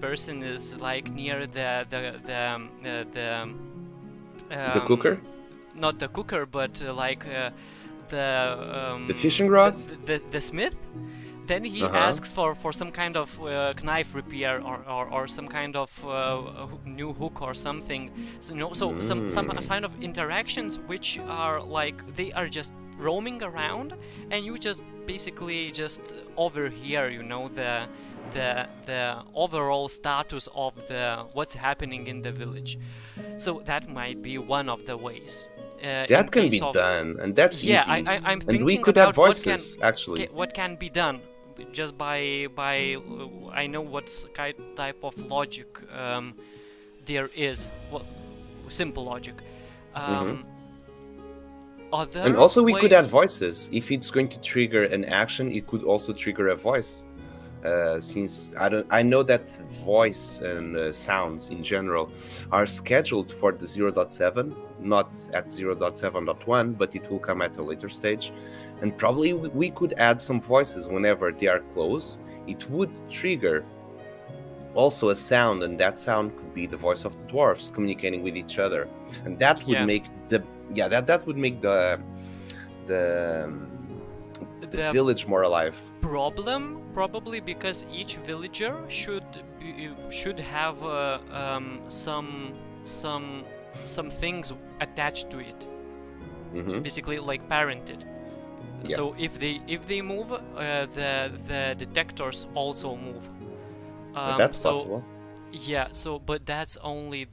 person is like near the cooker, not the cooker, but the fishing rod, the smith, then he asks for some kind of knife repair or some kind of new hook or something. So some kind of interactions which are like they are just roaming around, and you just basically just overhear the overall status of what's happening in the village. So that might be one of the ways. That can be done, and that's easy. I'm thinking and we could have voices, actually. What can be done just by I know what's type of logic there is. Well, simple logic. And also we could add voices. If it's going to trigger an action, it could also trigger a voice. Since I know that voice and sounds in general are scheduled for the 0.7, not at 0.7.1, but it will come at a later stage. And probably we could add some voices whenever they are close. It would trigger also a sound, and that sound could be the voice of the dwarves communicating with each other, and that would make that would make the village more alive. Probably because each villager should have some things attached to it, basically like parented. So if they move, the detectors also move. That's possible. Yeah. So, but that's only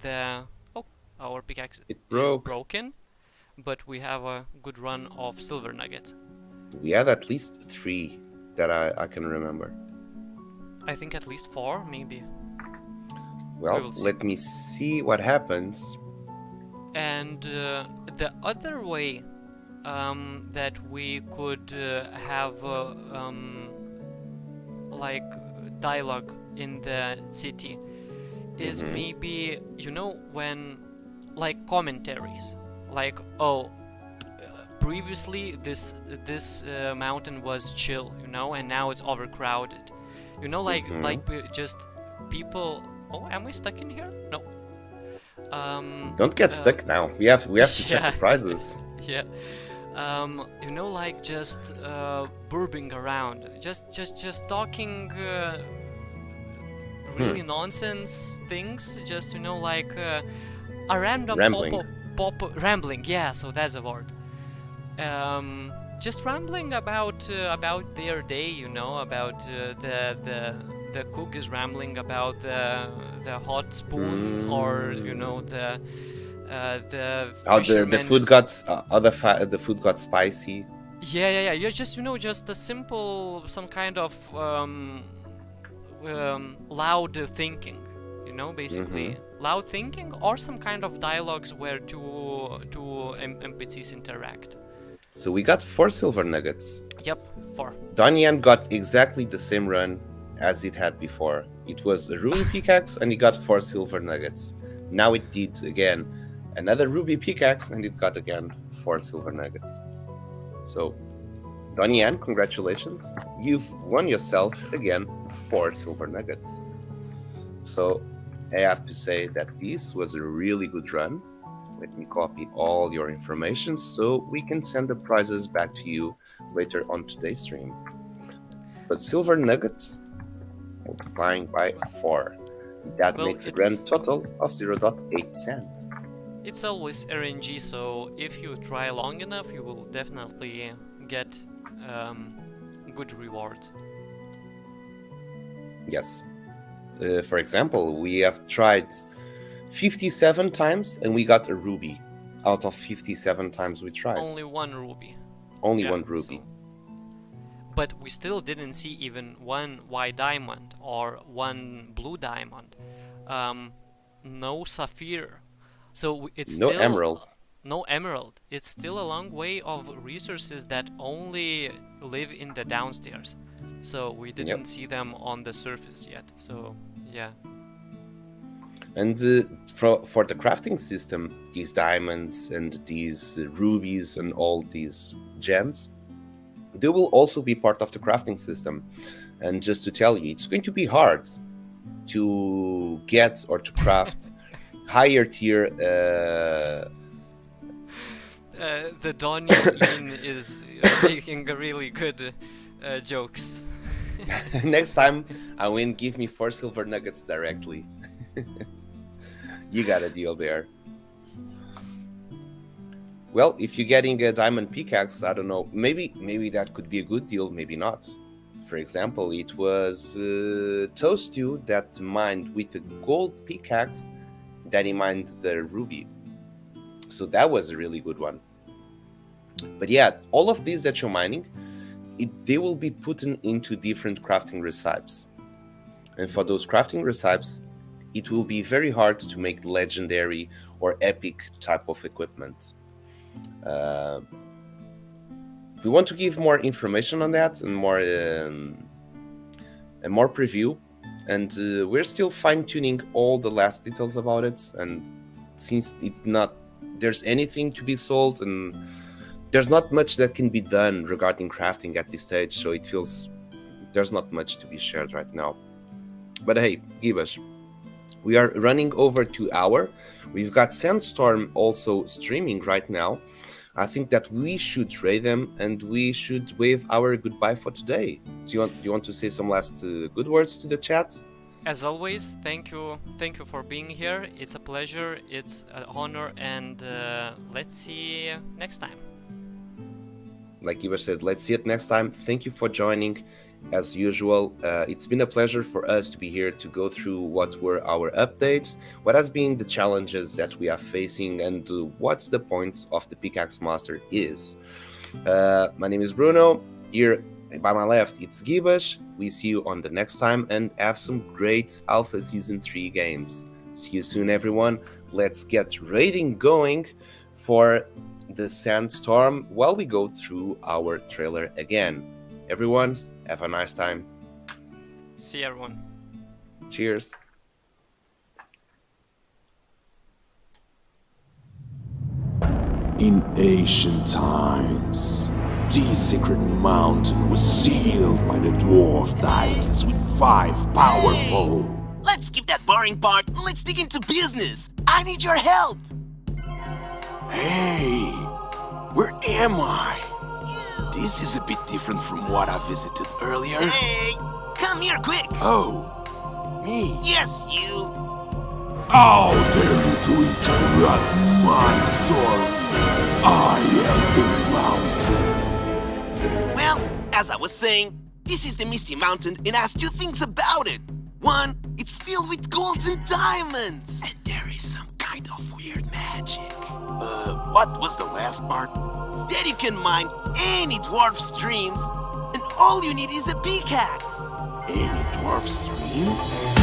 our pickaxe is broken, but we have a good run of silver nuggets. We had at least 3 that I can remember. I think at least 4, maybe. Well, let me see what happens. And the other way that we could have like dialogue in the city is maybe when like commentaries, like previously this mountain was chill, and now it's overcrowded, like just people. Oh, am I stuck in here? No. Don't get stuck now. We have to check the prizes. Yeah. Like just burbing around, just talking really nonsense things, just like a random rambling. Yeah, so that's a word. Just rambling about their day, about the cook is rambling about the hot spoon, or the food got spicy. Yeah. You're just just a simple some kind of loud thinking, basically loud thinking, or some kind of dialogues where two NPCs interact. So we got 4 silver nuggets. Yep, 4. Danian got exactly the same run as it had before. It was a ruby pickaxe, and he got 4 silver nuggets. Now it did again another ruby pickaxe, and it got again 4 silver nuggets. So Donnie Ann, congratulations. You've won yourself, again, 4 silver nuggets. So I have to say that this was a really good run. Let me copy all your information so we can send the prizes back to you later on today's stream. But silver nuggets multiplying by 4. That makes a grand total of 0.8 cent. It's always RNG, so if you try long enough, you will definitely get good rewards. Yes. For example, we have tried 57 times and we got a ruby out of 57 times we tried. Only 1 ruby. Only 1 ruby. But we still didn't see even 1 white diamond or 1 blue diamond. No sapphire. So it's no still emerald. No emerald. It's still a long way of resources that only live in the downstairs. So we didn't see them on the surface yet. So yeah. And for the crafting system, these diamonds and these rubies and all these gems, they will also be part of the crafting system. And just to tell you, it's going to be hard to get or to craft higher tier. The Donnie Ian is making really good jokes. Next time I win, give me 4 silver nuggets directly. You got a deal there. Well, if you're getting a diamond pickaxe, I don't know, maybe that could be a good deal, maybe not. For example, it was Toastu that mined with a gold pickaxe that he mined the ruby. So that was a really good one. But yeah, all of these that you're mining, they will be put into different crafting recipes. And for those crafting recipes, it will be very hard to make legendary or epic type of equipment. We want to give more information on that and more preview. And we're still fine-tuning all the last details about it. And since there's anything to be sold and there's not much that can be done regarding crafting at this stage, so it feels there's not much to be shared right now. But hey, Gibash, we are running over 2 hours. We've got Sandstorm also streaming right now. I think that we should raid them and we should wave our goodbye for today. Do you want to say some last good words to the chat? As always, thank you for being here. It's a pleasure, it's an honor, and let's see next time. Like Gibash said, let's see it next time. Thank you for joining. As usual, it's been a pleasure for us to be here to go through what were our updates, what has been the challenges that we are facing, and what's the point of the Pickaxe Master is. My name is Bruno. Here by my left, it's Gibash. We see you on the next time and have some great Alpha Season 3 games. See you soon, everyone. Let's get raiding going for the Sandstorm while we go through our trailer again. Everyone, have a nice time. See everyone. Cheers. In ancient times, the secret mountain was sealed by the dwarf Titus with 5 powerful. Let's skip that boring part and let's dig into business. I need your help. Hey, where am I? This is a bit different from what I visited earlier. Hey, come here quick. Oh, me? Yes, you. How dare you to interrupt my story? I am the mountain. Well, as I was saying, this is the Misty Mountain and has 2 things about it. One, it's filled with golds and diamonds. And there is some kind of weird magic. What was the last part? Instead, you can mine any dwarf streams, and all you need is a pickaxe. Any dwarf streams?